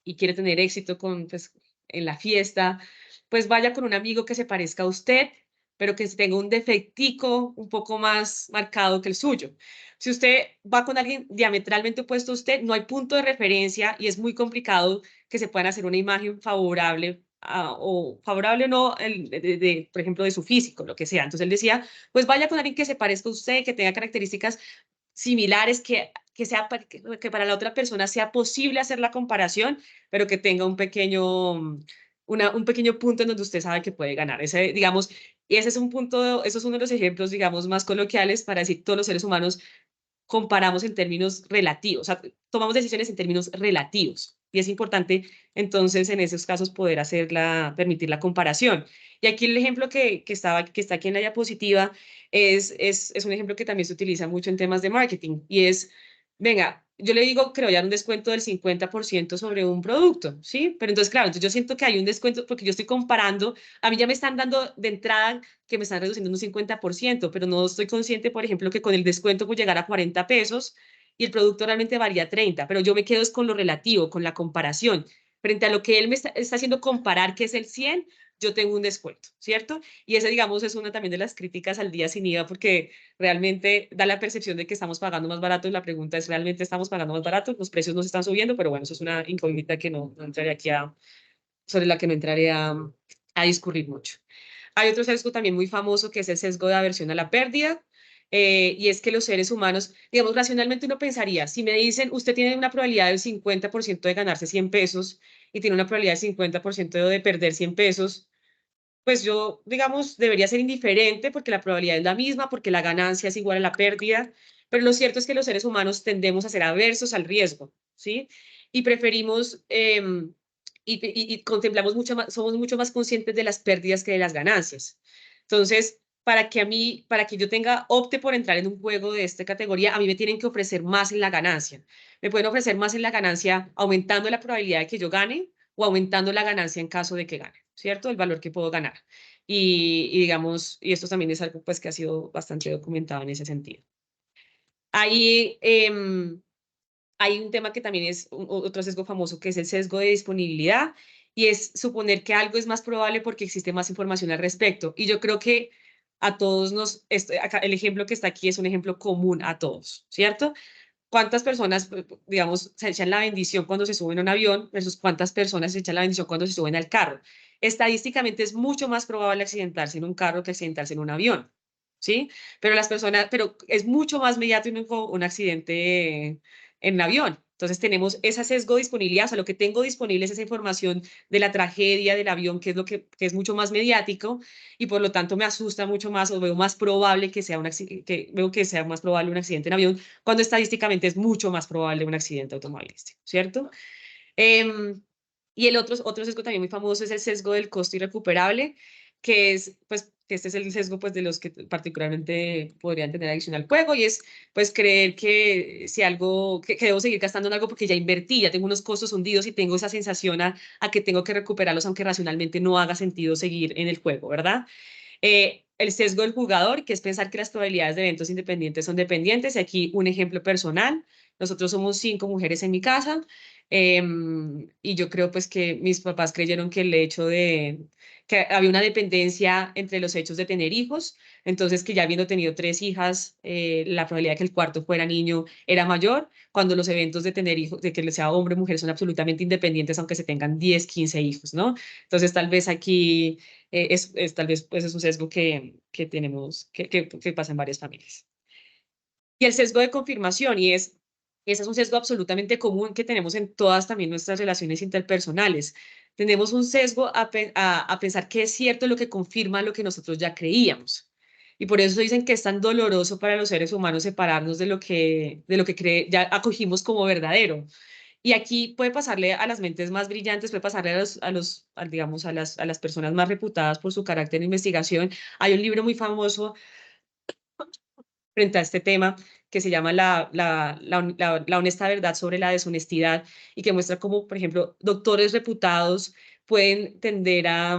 [SPEAKER 4] tener éxito pues, en la fiesta, pues vaya con un amigo que se parezca a usted, pero que tenga un defectico un poco más marcado que el suyo. Si usted va con alguien diametralmente opuesto a usted, no hay punto de referencia y es muy complicado que se puedan hacer una imagen favorable o favorable o no, por ejemplo, de su físico, lo que sea. Entonces él decía, pues vaya con alguien que se parezca a usted, que tenga características similares, que para la otra persona sea posible hacer la comparación, pero que tenga un pequeño punto en donde usted sabe que puede ganar. Digamos, y ese es un punto, eso es uno de los ejemplos, digamos, más coloquiales para decir que todos los seres humanos comparamos en términos relativos, o sea, tomamos decisiones en términos relativos. Y es importante, entonces, en esos casos poder permitir la comparación. Y aquí el ejemplo que está aquí en la diapositiva es un ejemplo que también se utiliza mucho en temas de marketing y es, venga, yo le digo, creo ya un descuento del 50% sobre un producto, ¿sí? Pero entonces, claro, entonces yo siento que hay un descuento porque yo estoy comparando, a mí ya me están dando de entrada que me están reduciendo un 50%, pero no estoy consciente, por ejemplo, que con el descuento puedo llegar a 40 pesos y el producto realmente valía 30, pero yo me quedo con lo relativo, con la comparación. Frente a lo que él me está haciendo comparar, que es el 100, yo tengo un descuento, ¿cierto? Y esa, digamos, es una también de las críticas al día sin IVA, porque realmente da la percepción de que estamos pagando más barato y la pregunta es, ¿realmente estamos pagando más barato? Los precios no se están subiendo, pero bueno, eso es una incógnita que no entraré aquí sobre la que no entraré a discurrir mucho. Hay otro sesgo también muy famoso que es el sesgo de aversión a la pérdida. Y es que los seres humanos, digamos, racionalmente uno pensaría, si me dicen, usted tiene una probabilidad del 50% de ganarse 100 pesos y tiene una probabilidad del 50% de perder 100 pesos, pues yo, digamos, debería ser indiferente porque la probabilidad es la misma, porque la ganancia es igual a la pérdida, pero lo cierto es que los seres humanos tendemos a ser aversos al riesgo, ¿sí? Y preferimos y contemplamos mucho más, somos mucho más conscientes de las pérdidas que de las ganancias. Entonces, para que yo opte por entrar en un juego de esta categoría, a mí me tienen que ofrecer más en la ganancia. Me pueden ofrecer más en la ganancia aumentando la probabilidad de que yo gane o aumentando la ganancia en caso de que gane, ¿cierto? El valor que puedo ganar. Digamos, y esto también es algo pues que ha sido bastante documentado en ese sentido. Ahí hay un tema que también es otro sesgo famoso, que es el sesgo de disponibilidad, y es suponer que algo es más probable porque existe más información al respecto. Y yo creo que a todos acá, el ejemplo que está aquí es un ejemplo común a todos, ¿cierto? ¿Cuántas personas, digamos, se echan la bendición cuando se suben a un avión versus cuántas personas se echan la bendición cuando se suben al carro? Estadísticamente es mucho más probable accidentarse en un carro que accidentarse en un avión, ¿sí? Pero es mucho más mediático un accidente en un avión. Entonces tenemos ese sesgo de disponibilidad, o sea, lo que tengo disponible es esa información de la tragedia del avión, que es lo que es mucho más mediático, y por lo tanto me asusta mucho más o veo más probable que sea más probable un accidente en avión cuando estadísticamente es mucho más probable un accidente automovilístico, ¿cierto? Y el otro sesgo también muy famoso es el sesgo del costo irrecuperable, que es, pues, que este es el sesgo, pues, de los que particularmente podrían tener adicción al juego, y es, pues, creer que si algo, que debo seguir gastando en algo porque ya invertí, ya tengo unos costos hundidos y tengo esa sensación a que tengo que recuperarlos, aunque racionalmente no haga sentido seguir en el juego, ¿verdad? El sesgo del jugador, que es pensar que las probabilidades de eventos independientes son dependientes. Aquí un ejemplo personal. Nosotros somos 5 mujeres en mi casa y yo creo pues que mis papás creyeron que el hecho de que había una dependencia entre los hechos de tener hijos, entonces que ya habiendo tenido 3 hijas, la probabilidad de que el cuarto fuera niño era mayor, cuando los eventos de tener hijos, de que sea hombre o mujer, son absolutamente independientes, aunque se tengan 10, 15 hijos, ¿no? Entonces tal vez aquí tal vez pues, es un sesgo que tenemos, que pasa en varias familias. Y el sesgo de confirmación, ese es un sesgo absolutamente común que tenemos en todas también nuestras relaciones interpersonales. Tenemos un sesgo a pensar que es cierto lo que confirma lo que nosotros ya creíamos. Y por eso dicen que es tan doloroso para los seres humanos separarnos de lo que ya acogimos como verdadero. Y aquí puede pasarle a las mentes más brillantes, puede pasarle digamos, a las personas más reputadas por su carácter de investigación. Hay un libro muy famoso frente a este tema que se llama la honesta verdad sobre la deshonestidad y que muestra cómo, por ejemplo, doctores reputados pueden tender a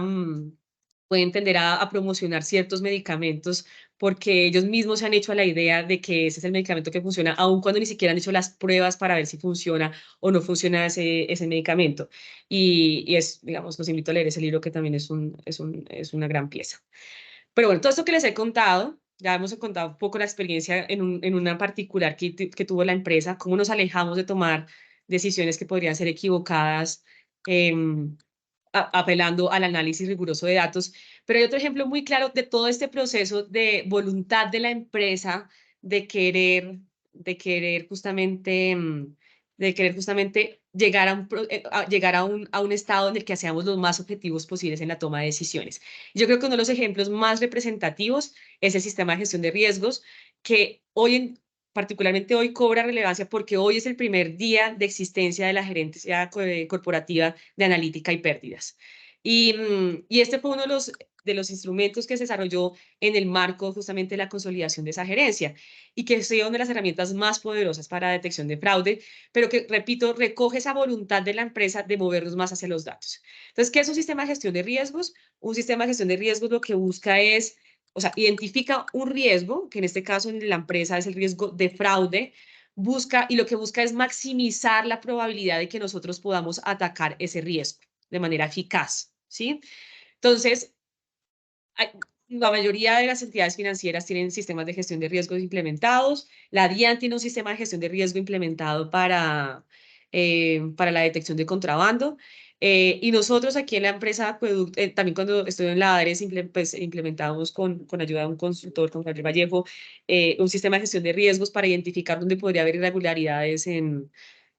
[SPEAKER 4] promocionar ciertos medicamentos porque ellos mismos se han hecho a la idea de que ese es el medicamento que funciona, aun cuando ni siquiera han hecho las pruebas para ver si funciona o no funciona ese medicamento. Digamos, los invito a leer ese libro que también es una gran pieza. Pero bueno, todo esto que les he contado, ya hemos contado un poco la experiencia en una particular que tuvo la empresa, cómo nos alejamos de tomar decisiones que podrían ser equivocadas, apelando al análisis riguroso de datos. Pero hay otro ejemplo muy claro de todo este proceso de voluntad de la empresa de querer justamente, llegar a un estado en el que seamos los más objetivos posibles en la toma de decisiones. Yo creo que uno de los ejemplos más representativos es el sistema de gestión de riesgos, que particularmente hoy cobra relevancia porque hoy es el primer día de existencia de la gerencia corporativa de analítica y pérdidas. Y este fue uno de los instrumentos que se desarrolló en el marco justamente de la consolidación de esa gerencia y que es una de las herramientas más poderosas para la detección de fraude, pero que, repito, recoge esa voluntad de la empresa de movernos más hacia los datos. Entonces, ¿qué es un sistema de gestión de riesgos? Un sistema de gestión de riesgos lo que busca es, o sea, identifica un riesgo, que en este caso en la empresa es el riesgo de fraude, y lo que busca es maximizar la probabilidad de que nosotros podamos atacar ese riesgo de manera eficaz, ¿sí? Entonces, la mayoría de las entidades financieras tienen sistemas de gestión de riesgos implementados. La DIAN tiene un sistema de gestión de riesgo implementado para la detección de contrabando. Y nosotros aquí en la empresa Acueducto, también cuando estuve en la ADRES, pues, implementamos con ayuda de un consultor, con Gabriel Vallejo, un sistema de gestión de riesgos para identificar dónde podría haber irregularidades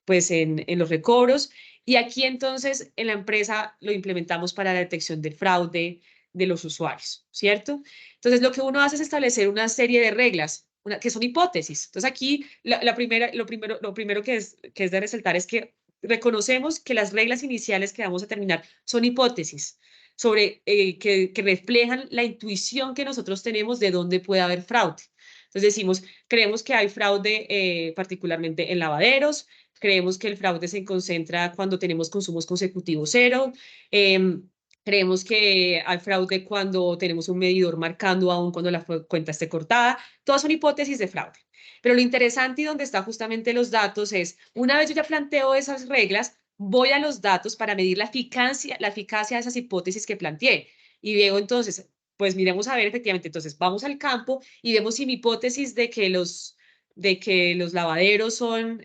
[SPEAKER 4] pues, en los recobros. Y aquí entonces en la empresa lo implementamos para la detección de fraude de los usuarios, ¿cierto? Entonces lo que uno hace es establecer una serie de reglas, que son hipótesis. Entonces aquí lo primero que es de resaltar es que reconocemos que las reglas iniciales que vamos a terminar son hipótesis sobre que reflejan la intuición que nosotros tenemos de dónde puede haber fraude. Entonces decimos, creemos que hay fraude particularmente en lavaderos, creemos que el fraude se concentra cuando tenemos consumos consecutivos cero. Creemos que hay fraude cuando tenemos un medidor marcando aún cuando la cuenta esté cortada. Todas son hipótesis de fraude. Pero lo interesante y donde están justamente los datos es, una vez yo ya planteo esas reglas, voy a los datos para medir la eficacia de esas hipótesis que planteé. Y veo entonces, pues miremos a ver efectivamente, entonces vamos al campo y vemos si mi hipótesis de que los lavaderos son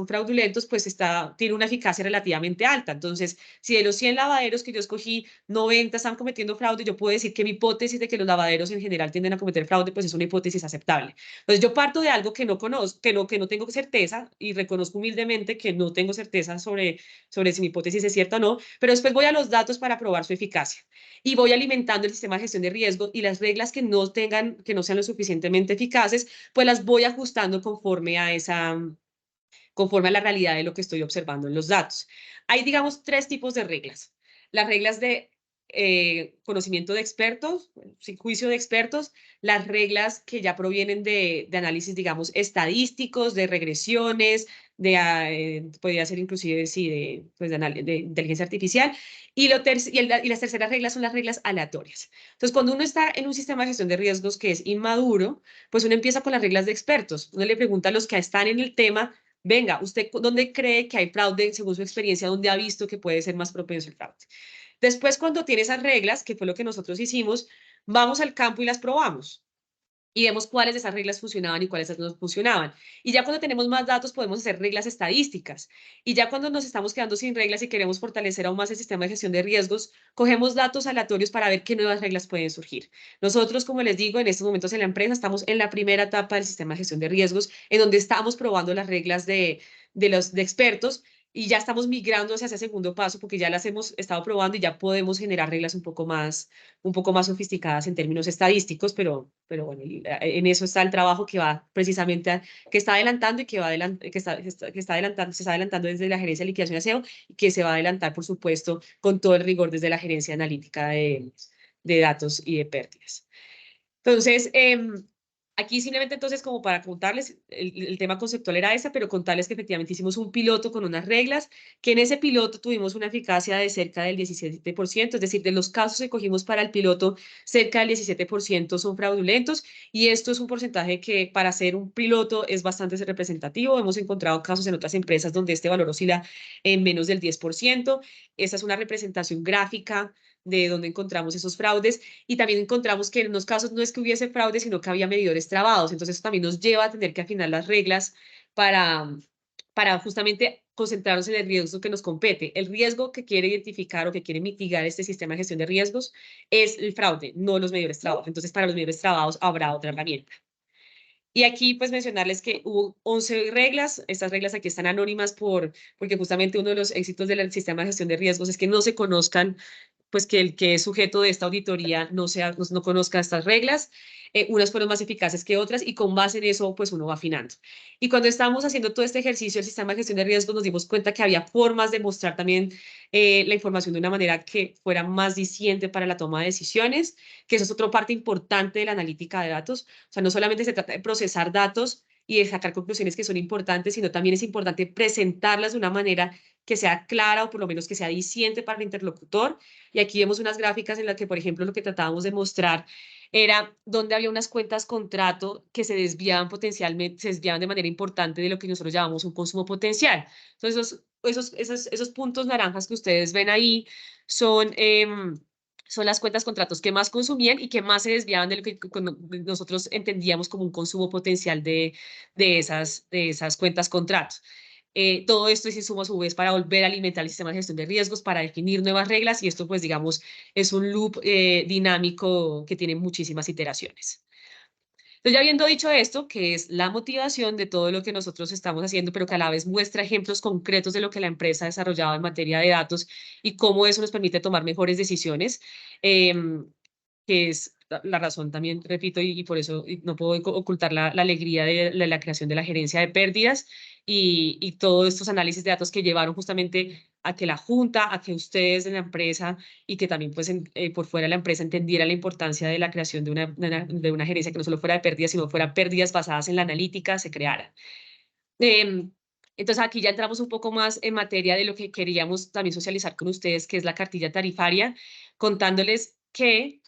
[SPEAKER 4] fraudulentos, pues tiene una eficacia relativamente alta. Entonces, si de los 100 lavaderos que yo escogí, 90 están cometiendo fraude, yo puedo decir que mi hipótesis de que los lavaderos en general tienden a cometer fraude, pues es una hipótesis aceptable. Entonces, yo parto de algo que no conozco, que no tengo certeza y reconozco humildemente que no tengo certeza sobre si mi hipótesis es cierta o no, pero después voy a los datos para probar su eficacia y voy alimentando el sistema de gestión de riesgo y las reglas que no sean lo suficientemente eficaces, pues las voy ajustando conforme a la realidad de lo que estoy observando en los datos. Hay, digamos, tres tipos de reglas. Las reglas de conocimiento de expertos, juicio de expertos, las reglas que ya provienen de análisis, digamos, estadísticos, de regresiones, podría ser inclusive, sí, de inteligencia artificial, y las terceras reglas son las reglas aleatorias. Entonces, cuando uno está en un sistema de gestión de riesgos que es inmaduro, pues uno empieza con las reglas de expertos. Uno le pregunta a los que están en el tema, venga, ¿usted dónde cree que hay fraude según su experiencia? ¿Dónde ha visto que puede ser más propenso el fraude? Después, cuando tiene esas reglas, que fue lo que nosotros hicimos, vamos al campo y las probamos. Y vemos cuáles de esas reglas funcionaban y cuáles no funcionaban. Y ya cuando tenemos más datos podemos hacer reglas estadísticas. Y ya cuando nos estamos quedando sin reglas y queremos fortalecer aún más el sistema de gestión de riesgos, cogemos datos aleatorios para ver qué nuevas reglas pueden surgir. Nosotros, como les digo, en estos momentos en la empresa estamos en la primera etapa del sistema de gestión de riesgos, en donde estamos probando las reglas de expertos y ya estamos migrando hacia ese segundo paso porque ya las hemos estado probando y ya podemos generar reglas un poco más sofisticadas en términos estadísticos, pero bueno, en eso está el trabajo que va precisamente, que está adelantando y que está adelantando, se está adelantando desde la gerencia de liquidación y aseo y que se va a adelantar, por supuesto, con todo el rigor desde la gerencia analítica de datos y de pérdidas. Entonces, aquí simplemente entonces como para contarles, el tema conceptual era ese, pero contarles que efectivamente hicimos un piloto con unas reglas, que en ese piloto tuvimos una eficacia de cerca del 17%, es decir, de los casos que cogimos para el piloto, cerca del 17% son fraudulentos, y esto es un porcentaje que para hacer un piloto es bastante representativo. Hemos encontrado casos en otras empresas donde este valor oscila en menos del 10%. Esta es una representación gráfica de donde encontramos esos fraudes y también encontramos que en unos casos no es que hubiese fraude, sino que había medidores trabados. Entonces, eso también nos lleva a tener que afinar las reglas para justamente concentrarnos en el riesgo que nos compete. El riesgo que quiere identificar o que quiere mitigar este sistema de gestión de riesgos es el fraude, no los medidores trabados. Entonces, para los medidores trabados habrá otra herramienta. Y aquí, pues, mencionarles que hubo 11 reglas. Estas reglas aquí están anónimas porque justamente uno de los éxitos del sistema de gestión de riesgos es que no se conozcan pues que el que es sujeto de esta auditoría no conozca estas reglas. Unas fueron más eficaces que otras y con base en eso, pues uno va afinando. Y cuando estábamos haciendo todo este ejercicio del sistema de gestión de riesgos, nos dimos cuenta que había formas de mostrar también la información de una manera que fuera más diciente para la toma de decisiones, que eso es otra parte importante de la analítica de datos. O sea, no solamente se trata de procesar datos y de sacar conclusiones que son importantes, sino también es importante presentarlas de una manera que sea clara o por lo menos que sea diciente para el interlocutor. Y aquí vemos unas gráficas en las que, por ejemplo, lo que tratábamos de mostrar era donde había unas cuentas contrato que se desviaban potencialmente, se desviaban de manera importante de lo que nosotros llamamos un consumo potencial. Entonces, esos puntos naranjas que ustedes ven ahí son las cuentas contratos que más consumían y que más se desviaban de lo que nosotros entendíamos como un consumo potencial de esas cuentas contratos. Todo esto es insumo a su vez para volver a alimentar el sistema de gestión de riesgos, para definir nuevas reglas y esto pues digamos es un loop dinámico que tiene muchísimas iteraciones. Entonces ya habiendo dicho esto, que es la motivación de todo lo que nosotros estamos haciendo, pero que a la vez muestra ejemplos concretos de lo que la empresa ha desarrollado en materia de datos y cómo eso nos permite tomar mejores decisiones, que es la razón también, repito, y por eso no puedo ocultar la alegría de la creación de la gerencia de pérdidas y todos estos análisis de datos que llevaron justamente a que la Junta, a que ustedes en la empresa y que también pues por fuera de la empresa entendieran la importancia de la creación de una gerencia que no solo fuera de pérdidas, sino fuera pérdidas basadas en la analítica, se creara. Entonces aquí ya entramos un poco más en materia de lo que queríamos también socializar con ustedes, que es la cartilla tarifaria, contándoles que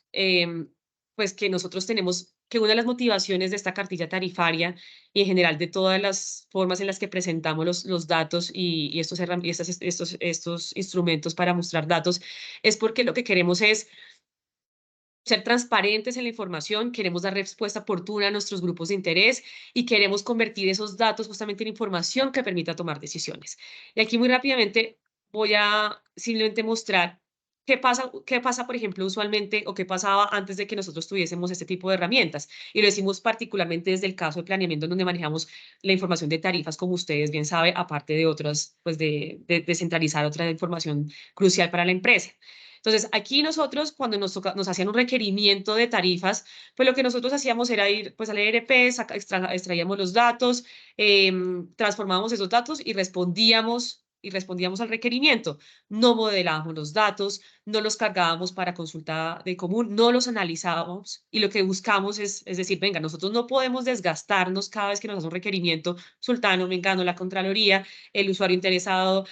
[SPEAKER 4] pues que nosotros tenemos que una de las motivaciones de esta cartilla tarifaria y en general de todas las formas en las que presentamos los datos y estos instrumentos para mostrar datos es porque lo que queremos es ser transparentes en la información, queremos dar respuesta oportuna a nuestros grupos de interés y queremos convertir esos datos justamente en información que permita tomar decisiones. Y aquí muy rápidamente voy a simplemente mostrar qué pasa, por ejemplo, usualmente o qué pasaba antes de que nosotros tuviésemos este tipo de herramientas. Y lo decimos particularmente desde el caso de planeamiento, donde manejamos la información de tarifas, como ustedes bien saben, aparte de otras, pues de centralizar otra información crucial para la empresa. Entonces, aquí nosotros, cuando nos hacían un requerimiento de tarifas, pues lo que nosotros hacíamos era ir pues al ERP, extraíamos los datos, transformábamos esos datos y respondíamos al requerimiento. No modelábamos los datos, no los cargábamos para consulta de común, no los analizábamos y lo que buscamos es decir, venga, nosotros no podemos desgastarnos cada vez que nos hace un requerimiento, Sultano, Mengano, la Contraloría, el usuario interesado,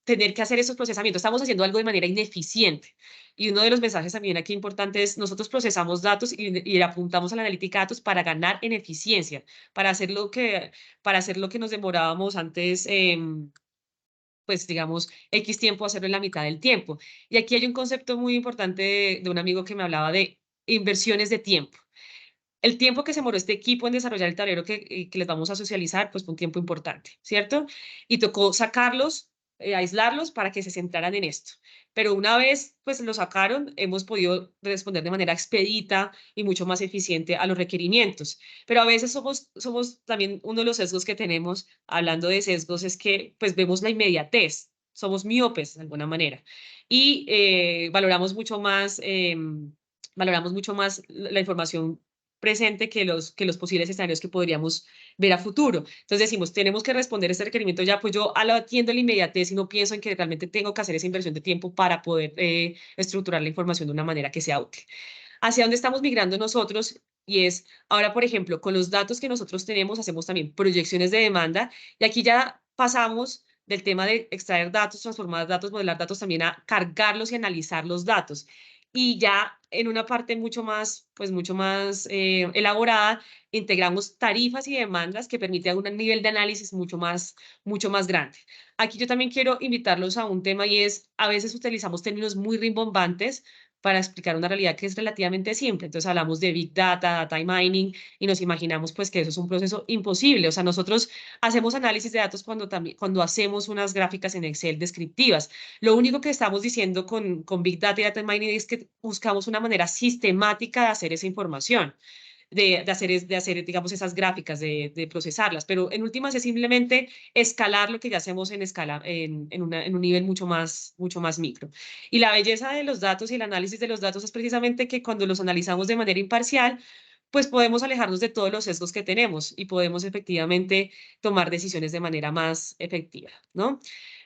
[SPEAKER 4] tener que hacer esos procesamientos. Estamos haciendo algo de manera ineficiente. Y uno de los mensajes también aquí importante es, nosotros procesamos datos y le apuntamos a la analítica de datos para ganar en eficiencia, para hacer lo que nos demorábamos antes, pues digamos, X tiempo hacerlo en la mitad del tiempo. Y aquí hay un concepto muy importante de un amigo que me hablaba de inversiones de tiempo. El tiempo que se demoró este equipo en desarrollar el tablero que les vamos a socializar, pues fue un tiempo importante, ¿cierto? Y tocó sacarlos, aislarlos para que se centraran en esto. Pero una vez pues lo sacaron, hemos podido responder de manera expedita y mucho más eficiente a los requerimientos. Pero a veces somos también uno de los sesgos que tenemos, hablando de sesgos, es que pues vemos la inmediatez, somos miopes de alguna manera y valoramos mucho más la información presente que los posibles escenarios que podríamos ver a futuro. Entonces decimos, tenemos que responder este requerimiento ya, pues yo lo atiendo la inmediatez y no pienso en que realmente tengo que hacer esa inversión de tiempo para poder estructurar la información de una manera que sea útil. ¿Hacia dónde estamos migrando nosotros? Y es, ahora, por ejemplo, con los datos que nosotros tenemos, hacemos también proyecciones de demanda y aquí ya pasamos del tema de extraer datos, transformar datos, modelar datos, también a cargarlos y analizar los datos. Y ya en una parte mucho más elaborada, integramos tarifas y demandas que permiten un nivel de análisis mucho más grande. Aquí yo también quiero invitarlos a un tema y es, a veces utilizamos términos muy rimbombantes para explicar una realidad que es relativamente simple. Entonces hablamos de Big Data, Data Mining, y nos imaginamos pues que eso es un proceso imposible. O sea, nosotros hacemos análisis de datos cuando hacemos unas gráficas en Excel descriptivas. Lo único que estamos diciendo con Big Data y Data Mining es que buscamos una manera sistemática de hacer esa información. de hacer, digamos, esas gráficas, de procesarlas, pero en últimas es simplemente escalar lo que ya hacemos en escala, en un nivel mucho más micro. Y la belleza de los datos y el análisis de los datos es precisamente que cuando los analizamos de manera imparcial, pues podemos alejarnos de todos los sesgos que tenemos y podemos efectivamente tomar decisiones de manera más efectiva, ¿no?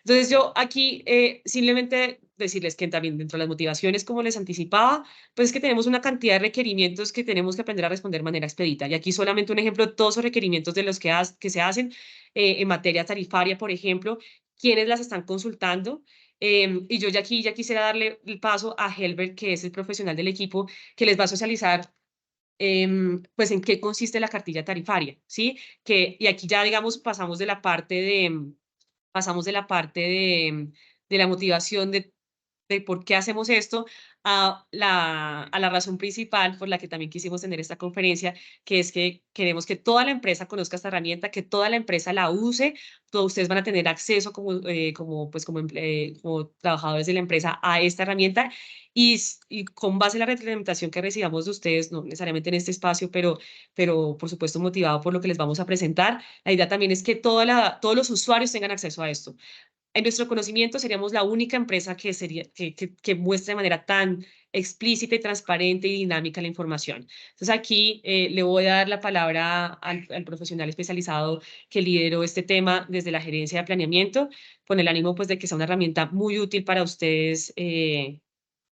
[SPEAKER 4] Entonces yo aquí simplemente decirles que también dentro de las motivaciones, como les anticipaba, pues es que tenemos una cantidad de requerimientos que tenemos que aprender a responder de manera expedita. Y aquí solamente un ejemplo de todos esos requerimientos de los que se hacen en materia tarifaria, por ejemplo, quienes las están consultando. Y yo ya quisiera darle el paso a Helbert, que es el profesional del equipo, que les va a socializar pues en qué consiste la cartilla tarifaria, ¿sí? Y aquí ya, digamos, pasamos de la parte de la motivación de por qué hacemos esto a la razón principal por la que también quisimos tener esta conferencia, que es que queremos que toda la empresa conozca esta herramienta, que toda la empresa la use, todos ustedes van a tener acceso como trabajadores de la empresa a esta herramienta y con base en la retroalimentación que recibamos de ustedes, no necesariamente en este espacio, pero por supuesto motivado por lo que les vamos a presentar, la idea también es que todos los usuarios tengan acceso a esto. En nuestro conocimiento seríamos la única empresa que muestre de manera tan explícita y transparente y dinámica la información. Entonces aquí le voy a dar la palabra al profesional especializado que lideró este tema desde la gerencia de planeamiento, con el ánimo pues de que sea una herramienta muy útil para ustedes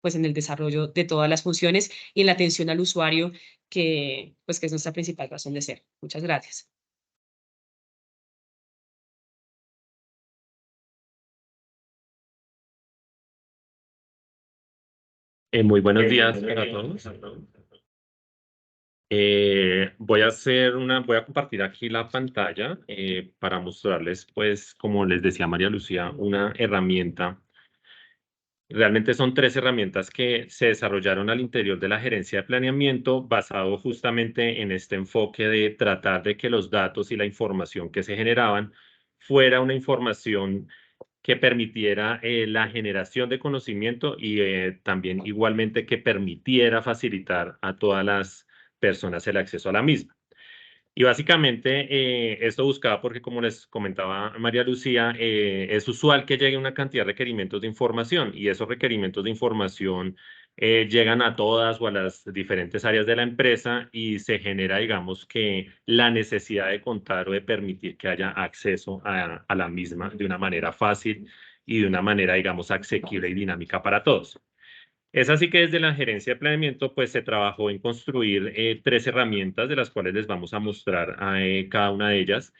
[SPEAKER 4] pues en el desarrollo de todas las funciones y en la atención al usuario que es nuestra principal razón de ser. Muchas gracias.
[SPEAKER 5] Muy buenos días para todos. Voy a compartir aquí la pantalla para mostrarles, pues, como les decía María Lucía, una herramienta. Realmente son 3 herramientas que se desarrollaron al interior de la gerencia de planeamiento, basado justamente en este enfoque de tratar de que los datos y la información que se generaban fuera una información que permitiera la generación de conocimiento y también igualmente que permitiera facilitar a todas las personas el acceso a la misma. Y básicamente esto buscaba porque, como les comentaba María Lucía, es usual que llegue una cantidad de requerimientos de información y esos requerimientos de información llegan a todas o a las diferentes áreas de la empresa y se genera, digamos, que la necesidad de contar o de permitir que haya acceso a la misma de una manera fácil y de una manera, digamos, asequible y dinámica para todos. Es así que desde la gerencia de planeamiento, pues se trabajó en construir 3 herramientas de las cuales les vamos a mostrar cada una de ellas,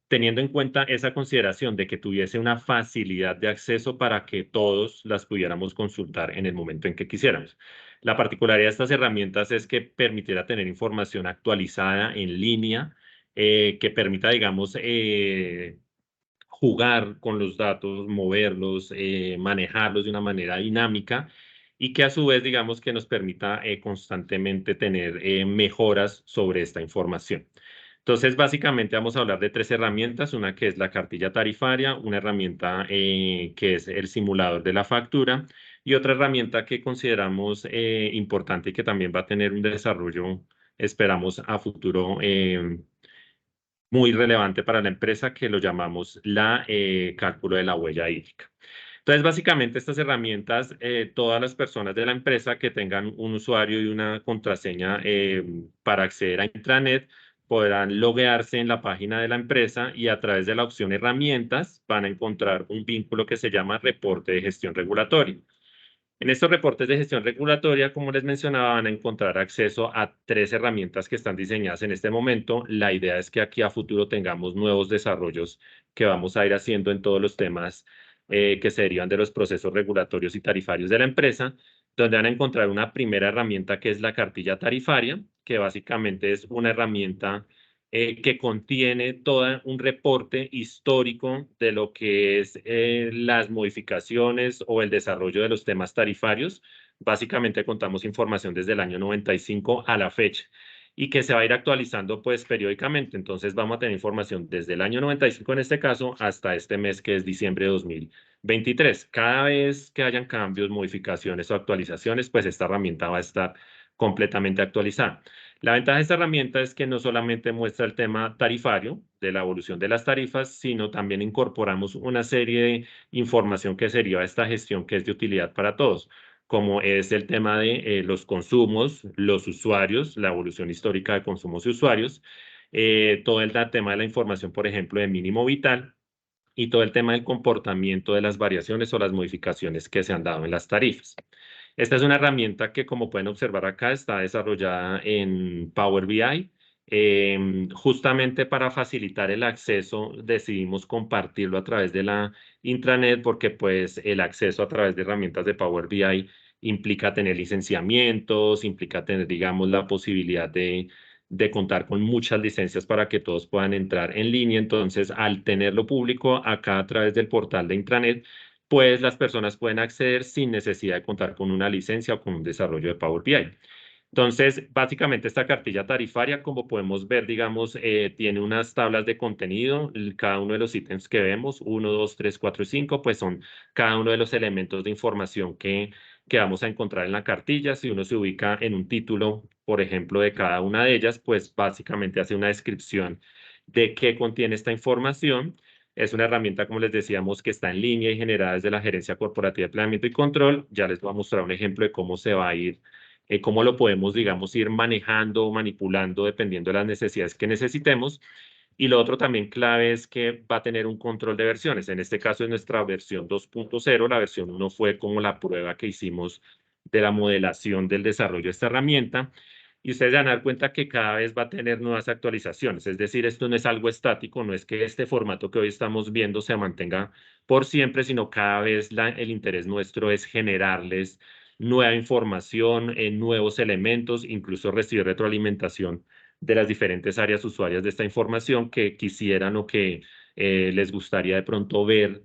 [SPEAKER 5] teniendo en cuenta esa consideración de que tuviese una facilidad de acceso para que todos las pudiéramos consultar en el momento en que quisiéramos. La particularidad de estas herramientas es que permitiera tener información actualizada en línea, que permita, digamos, jugar con los datos, moverlos, manejarlos de una manera dinámica y que a su vez, digamos, que nos permita constantemente tener mejoras sobre esta información. Entonces, básicamente vamos a hablar de 3 herramientas, una que es la cartilla tarifaria, una herramienta que es el simulador de la factura y otra herramienta que consideramos importante y que también va a tener un desarrollo, esperamos, a futuro muy relevante para la empresa, que lo llamamos cálculo de la huella hídrica. Entonces, básicamente, estas herramientas, todas las personas de la empresa que tengan un usuario y una contraseña para acceder a intranet podrán loguearse en la página de la empresa y a través de la opción herramientas van a encontrar un vínculo que se llama reporte de gestión regulatoria. En estos reportes de gestión regulatoria, como les mencionaba, van a encontrar acceso a 3 herramientas que están diseñadas en este momento. La idea es que aquí a futuro tengamos nuevos desarrollos que vamos a ir haciendo en todos los temas que se derivan de los procesos regulatorios y tarifarios de la empresa, donde van a encontrar una primera herramienta que es la cartilla tarifaria, que básicamente es una herramienta que contiene todo un reporte histórico de lo que es las modificaciones o el desarrollo de los temas tarifarios. Básicamente contamos información desde el año 95 a la fecha y que se va a ir actualizando pues periódicamente. Entonces vamos a tener información desde el año 95 en este caso hasta este mes que es diciembre de 2023. Cada vez que hayan cambios, modificaciones o actualizaciones, pues esta herramienta va a estar completamente actualizada. La ventaja de esta herramienta es que no solamente muestra el tema tarifario de la evolución de las tarifas, sino también incorporamos una serie de información que sería esta gestión que es de utilidad para todos, como es el tema de los consumos, los usuarios, la evolución histórica de consumos y usuarios, todo el tema de la información, por ejemplo, de mínimo vital, y todo el tema del comportamiento de las variaciones o las modificaciones que se han dado en las tarifas. Esta es una herramienta que, como pueden observar acá, está desarrollada en Power BI. Justamente para facilitar el acceso, decidimos compartirlo a través de la intranet porque pues el acceso a través de herramientas de Power BI implica tener licenciamientos, implica tener, digamos, la posibilidad de contar con muchas licencias para que todos puedan entrar en línea. Entonces, al tenerlo público acá a través del portal de intranet, pues las personas pueden acceder sin necesidad de contar con una licencia o con un desarrollo de Power BI. Entonces, básicamente esta cartilla tarifaria, como podemos ver, digamos, tiene unas tablas de contenido. Cada uno de los ítems que vemos, 1, 2, 3, 4 y 5, pues son cada uno de los elementos de información que vamos a encontrar en la cartilla. Si uno se ubica en un título, por ejemplo, de cada una de ellas, pues básicamente hace una descripción de qué contiene esta información. Es una herramienta, como les decíamos, que está en línea y generada desde la Gerencia Corporativa de Planeamiento y Control. Ya les voy a mostrar un ejemplo de cómo se va a ir, cómo lo podemos, digamos, ir manejando o manipulando dependiendo de las necesidades que necesitemos. Y lo otro también clave es que va a tener un control de versiones. En este caso es nuestra versión 2.0. La versión 1 fue como la prueba que hicimos de la modelación del desarrollo de esta herramienta. Y ustedes van a dar cuenta que cada vez va a tener nuevas actualizaciones. Es decir, esto no es algo estático, no es que este formato que hoy estamos viendo se mantenga por siempre, sino cada vez el interés nuestro es generarles nueva información, nuevos elementos, incluso recibir retroalimentación de las diferentes áreas usuarias de esta información que quisieran o que les gustaría de pronto ver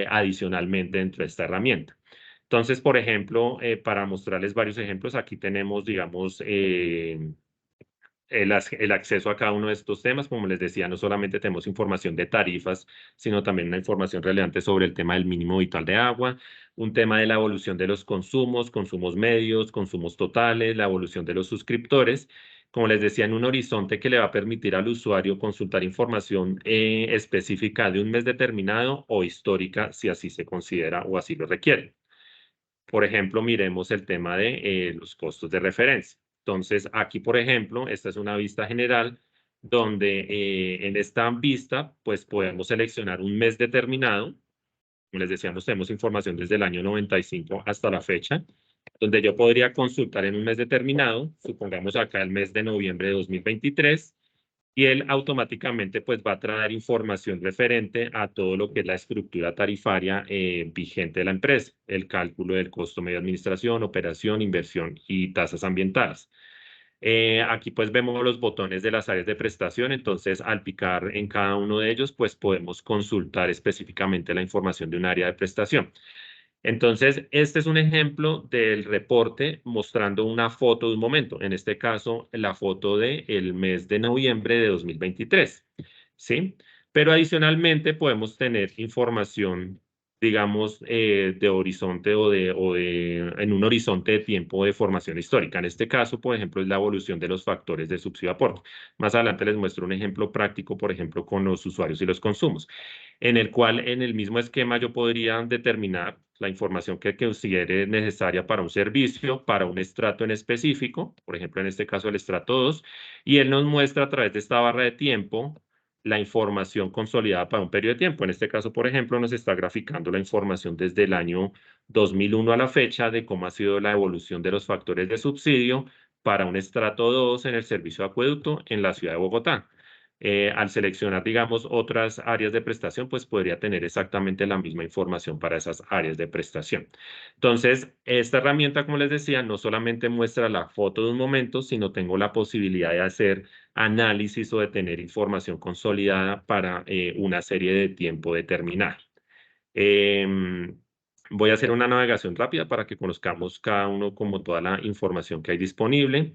[SPEAKER 5] adicionalmente dentro de esta herramienta. Entonces, por ejemplo, para mostrarles varios ejemplos, aquí tenemos, digamos, el acceso a cada uno de estos temas. Como les decía, no solamente tenemos información de tarifas, sino también una información relevante sobre el tema del mínimo vital de agua, un tema de la evolución de los consumos, consumos medios, consumos totales, la evolución de los suscriptores. Como les decía, en un horizonte que le va a permitir al usuario consultar información específica de un mes determinado o histórica, si así se considera o así lo requiere. Por ejemplo, miremos el tema de los costos de referencia. Entonces, aquí, por ejemplo, esta es una vista general donde en esta vista, pues podemos seleccionar un mes determinado. Como les decíamos, tenemos información desde el año 95 hasta la fecha, donde yo podría consultar en un mes determinado, supongamos acá el mes de noviembre de 2023, y él automáticamente pues va a traer información referente a todo lo que es la estructura tarifaria vigente de la empresa, el cálculo del costo medio de administración, operación, inversión y tasas ambientales. Aquí pues vemos los botones de las áreas de prestación, entonces al picar en cada uno de ellos pues podemos consultar específicamente la información de un área de prestación. Entonces, este es un ejemplo del reporte mostrando una foto de un momento, en este caso, la foto del mes de noviembre de 2023, ¿sí? Pero adicionalmente podemos tener información, digamos, de horizonte en un horizonte de tiempo de formación histórica. En este caso, por ejemplo, es la evolución de los factores de subsidio aporte. Más adelante les muestro un ejemplo práctico, por ejemplo, con los usuarios y los consumos, en el cual en el mismo esquema yo podría determinar la información que considere necesaria para un servicio, para un estrato en específico, por ejemplo, en este caso el estrato 2, y él nos muestra a través de esta barra de tiempo la información consolidada para un periodo de tiempo. En este caso, por ejemplo, nos está graficando la información desde el año 2001 a la fecha de cómo ha sido la evolución de los factores de subsidio para un estrato 2 en el servicio de acueducto en la ciudad de Bogotá. Al seleccionar, digamos, otras áreas de prestación, pues podría tener exactamente la misma información para esas áreas de prestación. Entonces, esta herramienta, como les decía, no solamente muestra la foto de un momento, sino tengo la posibilidad de hacer análisis o de tener información consolidada para una serie de tiempo determinado. Voy a hacer una navegación rápida para que conozcamos cada uno como toda la información que hay disponible.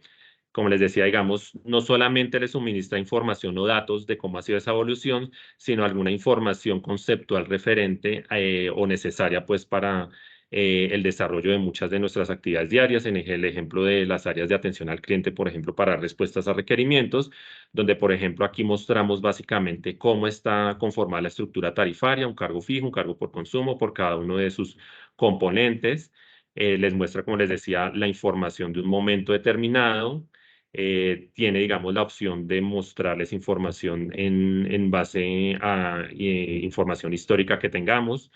[SPEAKER 5] Como les decía, digamos, no solamente le suministra información o datos de cómo ha sido esa evolución, sino alguna información conceptual referente o necesaria pues para el desarrollo de muchas de nuestras actividades diarias, en el ejemplo de las áreas de atención al cliente, por ejemplo, para respuestas a requerimientos, donde, por ejemplo, aquí mostramos básicamente cómo está conformada la estructura tarifaria, un cargo fijo, un cargo por consumo, por cada uno de sus componentes. Les muestra, como les decía, la información de un momento determinado. Tiene, digamos, la opción de mostrarles información en base a información histórica que tengamos.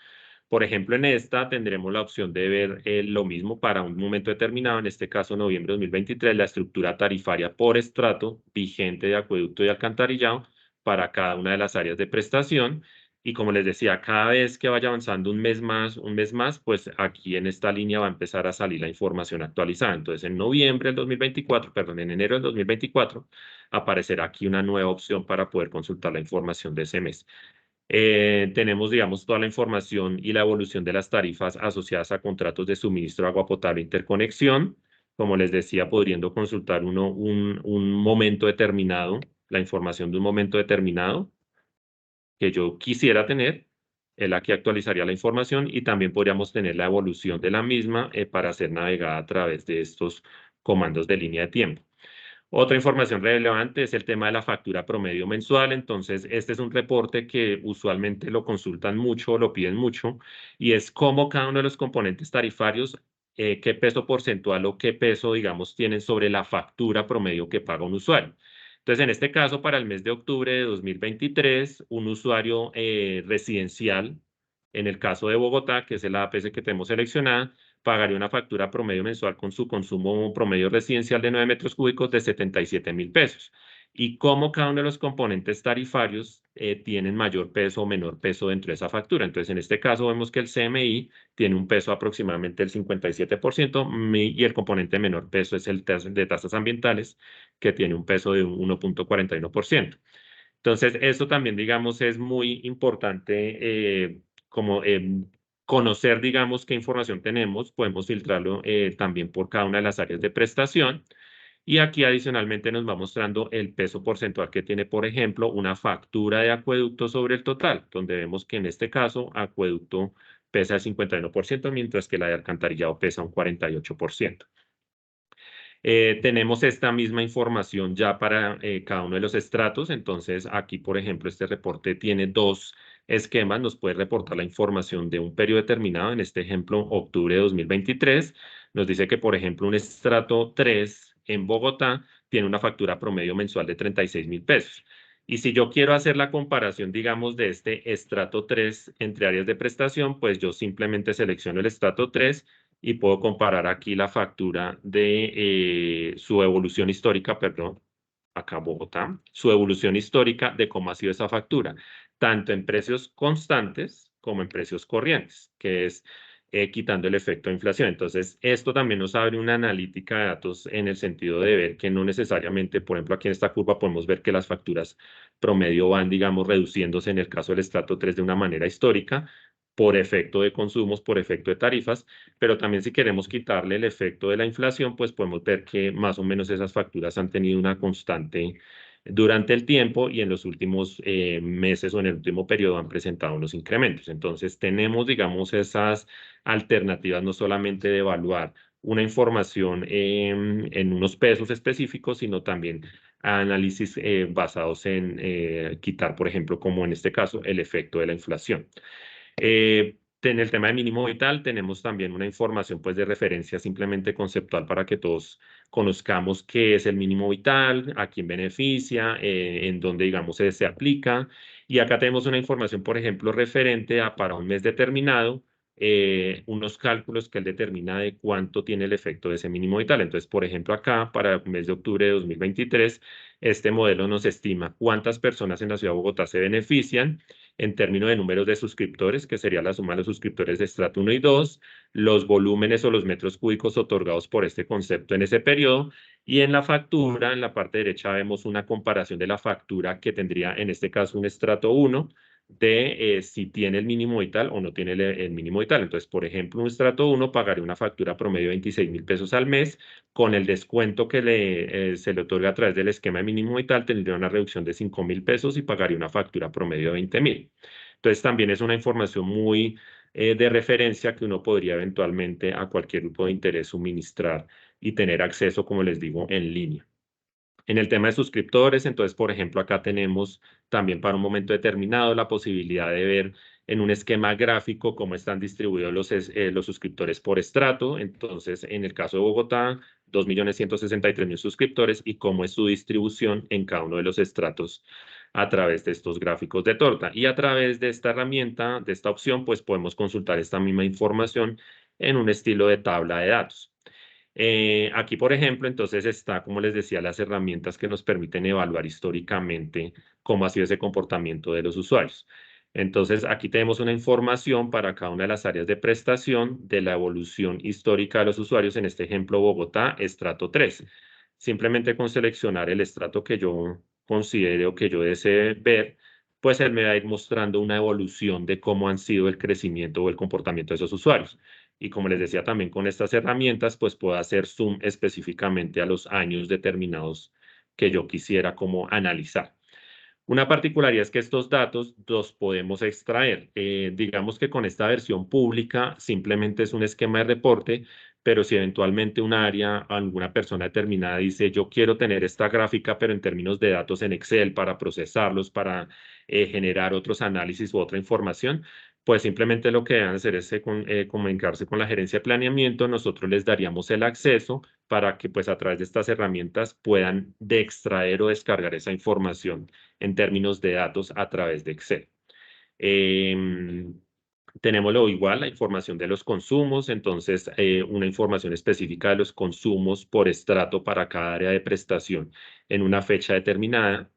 [SPEAKER 5] Por ejemplo, en esta tendremos la opción de ver lo mismo para un momento determinado, en este caso noviembre de 2023, la estructura tarifaria por estrato vigente de acueducto y alcantarillado para cada una de las áreas de prestación. Y como les decía, cada vez que vaya avanzando un mes más, pues aquí en esta línea va a empezar a salir la información actualizada. Entonces, en noviembre del 2024, perdón, en enero del 2024, aparecerá aquí una nueva opción para poder consultar la información de ese mes. Tenemos, digamos, toda la información y la evolución de las tarifas asociadas a contratos de suministro de agua potable e interconexión. Como les decía, pudiendo consultar un momento determinado, la información de un momento determinado que yo quisiera tener, la que actualizaría la información y también podríamos tener la evolución de la misma para ser navegada a través de estos comandos de línea de tiempo. Otra información relevante es el tema de la factura promedio mensual. Entonces, este es un reporte que usualmente lo consultan mucho, lo piden mucho, y es cómo cada uno de los componentes tarifarios, qué peso porcentual o qué peso, digamos, tienen sobre la factura promedio que paga un usuario. Entonces, en este caso, para el mes de octubre de 2023, un usuario residencial, en el caso de Bogotá, que es el APC que tenemos seleccionada, pagaría una factura promedio mensual con su consumo promedio residencial de 9 metros cúbicos de 77.000 pesos. Y cómo cada uno de los componentes tarifarios tienen mayor peso o menor peso dentro de esa factura. Entonces, en este caso vemos que el CMI tiene un peso aproximadamente del 57% y el componente menor peso es el de tasas ambientales, que tiene un peso de 1.41%. Entonces, esto también, digamos, es muy importante como conocer, digamos, qué información tenemos. Podemos filtrarlo también por cada una de las áreas de prestación. Y aquí adicionalmente nos va mostrando el peso porcentual que tiene, por ejemplo, una factura de acueducto sobre el total, donde vemos que en este caso acueducto pesa el 51%, mientras que la de alcantarillado pesa un 48%. Tenemos esta misma información ya para cada uno de los estratos. Entonces, aquí, por ejemplo, este reporte tiene dos esquemas. Nos puede reportar la información de un periodo determinado. En este ejemplo, octubre de 2023. Nos dice que, por ejemplo, un estrato 3 en Bogotá tiene una factura promedio mensual de 36.000 pesos. Y si yo quiero hacer la comparación, digamos, de este estrato 3 entre áreas de prestación, pues yo simplemente selecciono el estrato 3 y puedo comparar aquí la factura de su evolución histórica, perdón, acá Bogotá, su evolución histórica de cómo ha sido esa factura, tanto en precios constantes como en precios corrientes, que es quitando el efecto de inflación. Entonces, esto también nos abre una analítica de datos en el sentido de ver que no necesariamente, por ejemplo, aquí en esta curva podemos ver que las facturas promedio van, digamos, reduciéndose en el caso del estrato 3 de una manera histórica, por efecto de consumos, por efecto de tarifas, pero también si queremos quitarle el efecto de la inflación, pues podemos ver que más o menos esas facturas han tenido una constante durante el tiempo y en los últimos meses o en el último periodo han presentado unos incrementos. Entonces tenemos, digamos, esas alternativas no solamente de evaluar una información en unos pesos específicos, sino también análisis basados en quitar, por ejemplo, como en este caso, el efecto de la inflación. En el tema de mínimo vital tenemos también una información pues de referencia simplemente conceptual para que todos conozcamos qué es el mínimo vital, a quién beneficia, en dónde digamos se aplica. Y acá tenemos una información, por ejemplo, referente a para un mes determinado, unos cálculos que él determina de cuánto tiene el efecto de ese mínimo vital. Entonces, por ejemplo, acá para el mes de octubre de 2023, este modelo nos estima cuántas personas en la ciudad de Bogotá se benefician en términos de números de suscriptores, que sería la suma de los suscriptores de estrato 1 y 2, los volúmenes o los metros cúbicos otorgados por este concepto en ese periodo, y en la factura, en la parte derecha, vemos una comparación de la factura que tendría, en este caso, un estrato 1, de si tiene el mínimo vital o no tiene el mínimo vital. Entonces, por ejemplo, un estrato 1 pagaría una factura promedio de 26.000 pesos al mes, con el descuento que se le otorga a través del esquema de mínimo vital, tendría una reducción de 5.000 pesos y pagaría una factura promedio de 20.000. Entonces, también es una información muy de referencia que uno podría eventualmente a cualquier grupo de interés suministrar y tener acceso, como les digo, en línea. En el tema de suscriptores, entonces, por ejemplo, acá tenemos también para un momento determinado la posibilidad de ver en un esquema gráfico cómo están distribuidos los suscriptores por estrato. Entonces, en el caso de Bogotá, 2.163.000 suscriptores y cómo es su distribución en cada uno de los estratos a través de estos gráficos de torta. Y a través de esta herramienta, de esta opción, pues podemos consultar esta misma información en un estilo de tabla de datos. Aquí, por ejemplo, entonces está, como les decía, las herramientas que nos permiten evaluar históricamente cómo ha sido ese comportamiento de los usuarios. Entonces, aquí tenemos una información para cada una de las áreas de prestación de la evolución histórica de los usuarios, en este ejemplo, Bogotá, estrato 3. Simplemente con seleccionar el estrato que yo considere o que yo desee ver, pues él me va a ir mostrando una evolución de cómo han sido el crecimiento o el comportamiento de esos usuarios. Y como les decía también con estas herramientas, pues puedo hacer zoom específicamente a los años determinados que yo quisiera como analizar. Una particularidad es que estos datos los podemos extraer. Digamos que con esta versión pública simplemente es un esquema de reporte, pero si eventualmente un área, alguna persona determinada dice, yo quiero tener esta gráfica, pero en términos de datos en Excel para procesarlos, para generar otros análisis u otra información, pues simplemente lo que deben hacer es comunicarse con la gerencia de planeamiento. Nosotros les daríamos el acceso para que pues a través de estas herramientas puedan extraer o descargar esa información en términos de datos a través de Excel. Tenemos lo igual, la información de los consumos, entonces una información específica de los consumos por estrato para cada área de prestación en una fecha determinada,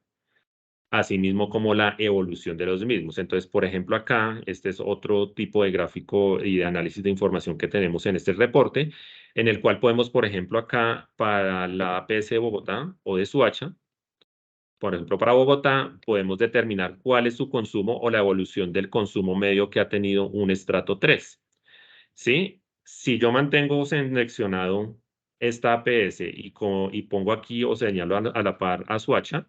[SPEAKER 5] asimismo como la evolución de los mismos. Entonces, por ejemplo, acá, este es otro tipo de gráfico y de análisis de información que tenemos en este reporte, en el cual podemos, por ejemplo, acá para la APS de Bogotá o de Soacha, por ejemplo, para Bogotá, podemos determinar cuál es su consumo o la evolución del consumo medio que ha tenido un estrato 3. ¿Sí? Si yo mantengo seleccionado esta APS y pongo aquí o señalo a la par a Soacha,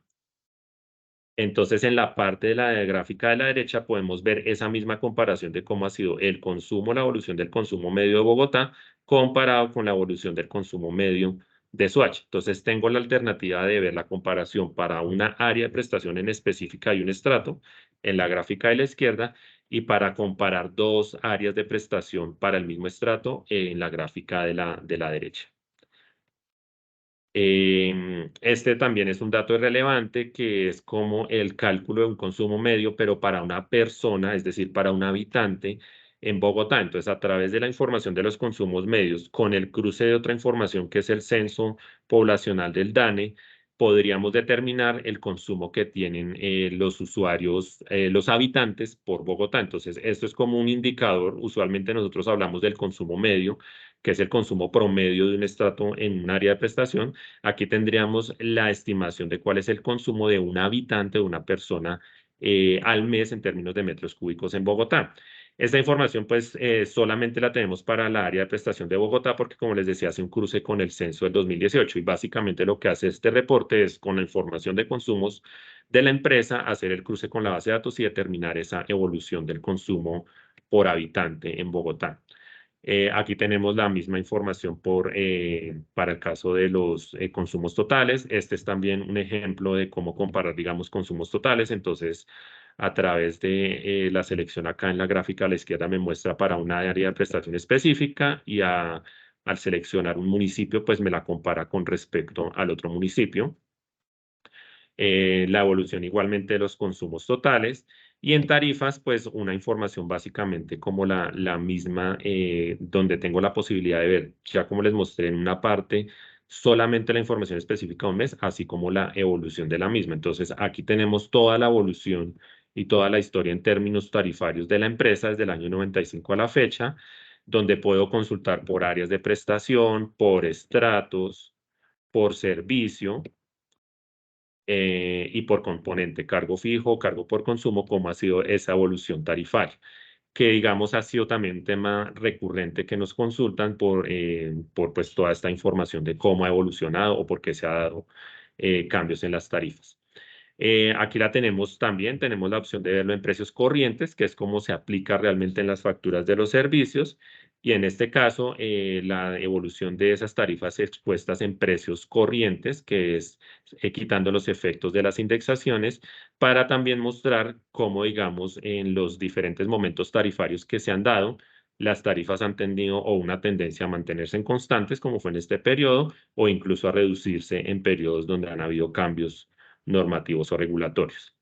[SPEAKER 5] entonces en la parte de la gráfica de la derecha podemos ver esa misma comparación de cómo ha sido el consumo, la evolución del consumo medio de Bogotá comparado con la evolución del consumo medio de Soacha. Entonces tengo la alternativa de ver la comparación para una área de prestación en específica y un estrato en la gráfica de la izquierda y para comparar dos áreas de prestación para el mismo estrato en la gráfica de la derecha. Este también es un dato relevante que es como el cálculo de un consumo medio, pero para una persona, es decir, para un habitante en Bogotá. Entonces, a través de la información de los consumos medios, con el cruce de otra información que es el censo poblacional del DANE, podríamos determinar el consumo que tienen los usuarios, los habitantes por Bogotá. Entonces, esto es como un indicador. Usualmente nosotros hablamos del consumo medio, que es el consumo promedio de un estrato en un área de prestación. Aquí tendríamos la estimación de cuál es el consumo de un habitante, de una persona al mes en términos de metros cúbicos en Bogotá. Esta información pues solamente la tenemos para la área de prestación de Bogotá porque como les decía hace un cruce con el censo del 2018 y básicamente lo que hace este reporte es con la información de consumos de la empresa hacer el cruce con la base de datos y determinar esa evolución del consumo por habitante en Bogotá. Aquí tenemos la misma información para el caso de los consumos totales. Este es también un ejemplo de cómo comparar, digamos, consumos totales. Entonces, a través de la selección acá en la gráfica a la izquierda me muestra para una área de prestación específica y al seleccionar un municipio, pues me la compara con respecto al otro municipio. La evolución igualmente de los consumos totales. Y en tarifas, pues una información básicamente como la misma, donde tengo la posibilidad de ver, ya como les mostré en una parte, solamente la información específica de un mes, así como la evolución de la misma. Entonces, aquí tenemos toda la evolución y toda la historia en términos tarifarios de la empresa desde el año 95 a la fecha, donde puedo consultar por áreas de prestación, por estratos, por servicio, y por componente, cargo fijo, cargo por consumo, cómo ha sido esa evolución tarifaria, que digamos ha sido también un tema recurrente que nos consultan por pues toda esta información de cómo ha evolucionado o por qué se ha dado cambios en las tarifas. Aquí la tenemos también, tenemos la opción de verlo en precios corrientes, que es como se aplica realmente en las facturas de los servicios. Y en este caso, la evolución de esas tarifas expuestas en precios corrientes, que es quitando los efectos de las indexaciones, para también mostrar cómo, digamos, en los diferentes momentos tarifarios que se han dado, las tarifas han tenido o una tendencia a mantenerse en constantes, como fue en este periodo, o incluso a reducirse en periodos donde han habido cambios normativos o regulatorios.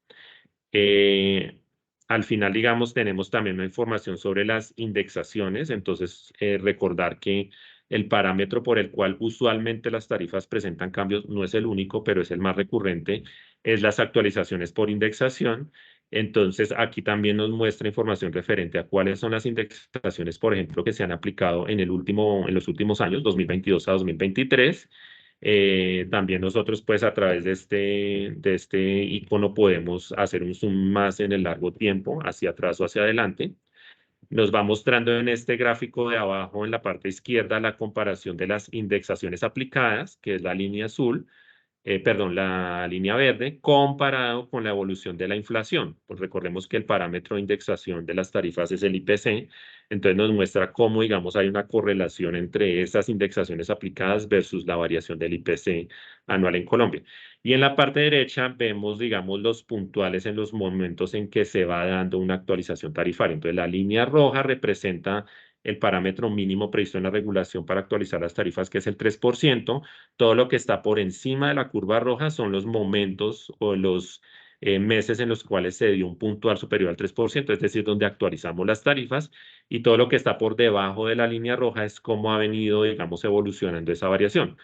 [SPEAKER 5] Al final, digamos, tenemos también una información sobre las indexaciones, entonces recordar que el parámetro por el cual usualmente las tarifas presentan cambios no es el único, pero es el más recurrente, es las actualizaciones por indexación. Entonces, aquí también nos muestra información referente a cuáles son las indexaciones, por ejemplo, que se han aplicado en los últimos años, 2022 a 2023. También nosotros, pues, a través de este icono podemos hacer un zoom más en el largo tiempo, hacia atrás o hacia adelante. Nos va mostrando en este gráfico de abajo, en la parte izquierda, la comparación de las indexaciones aplicadas, que es la línea azul, perdón, la línea verde, comparado con la evolución de la inflación. Pues recordemos que el parámetro de indexación de las tarifas es el IPC, entonces nos muestra cómo, digamos, hay una correlación entre esas indexaciones aplicadas versus la variación del IPC anual en Colombia. Y en la parte derecha vemos, digamos, los puntuales en los momentos en que se va dando una actualización tarifaria. Entonces, la línea roja representa el parámetro mínimo previsto en la regulación para actualizar las tarifas, que es el 3%. Todo lo que está por encima de la curva roja son los momentos o los meses en los cuales se dio un puntual superior al 3%, es decir, donde actualizamos las tarifas, y todo lo que está por debajo de la línea roja es cómo ha venido, digamos, evolucionando esa variación.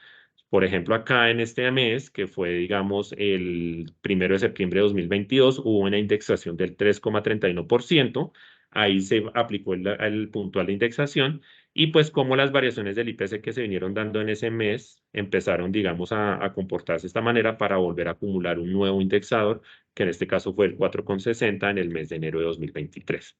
[SPEAKER 5] Por ejemplo, acá en este mes, que fue, digamos, el 1 de septiembre de 2022, hubo una indexación del 3,31%. Ahí se aplicó el puntual de indexación y pues como las variaciones del IPC que se vinieron dando en ese mes empezaron, digamos, a comportarse de esta manera para volver a acumular un nuevo indexador, que en este caso fue el 4,60 en el mes de enero de 2023.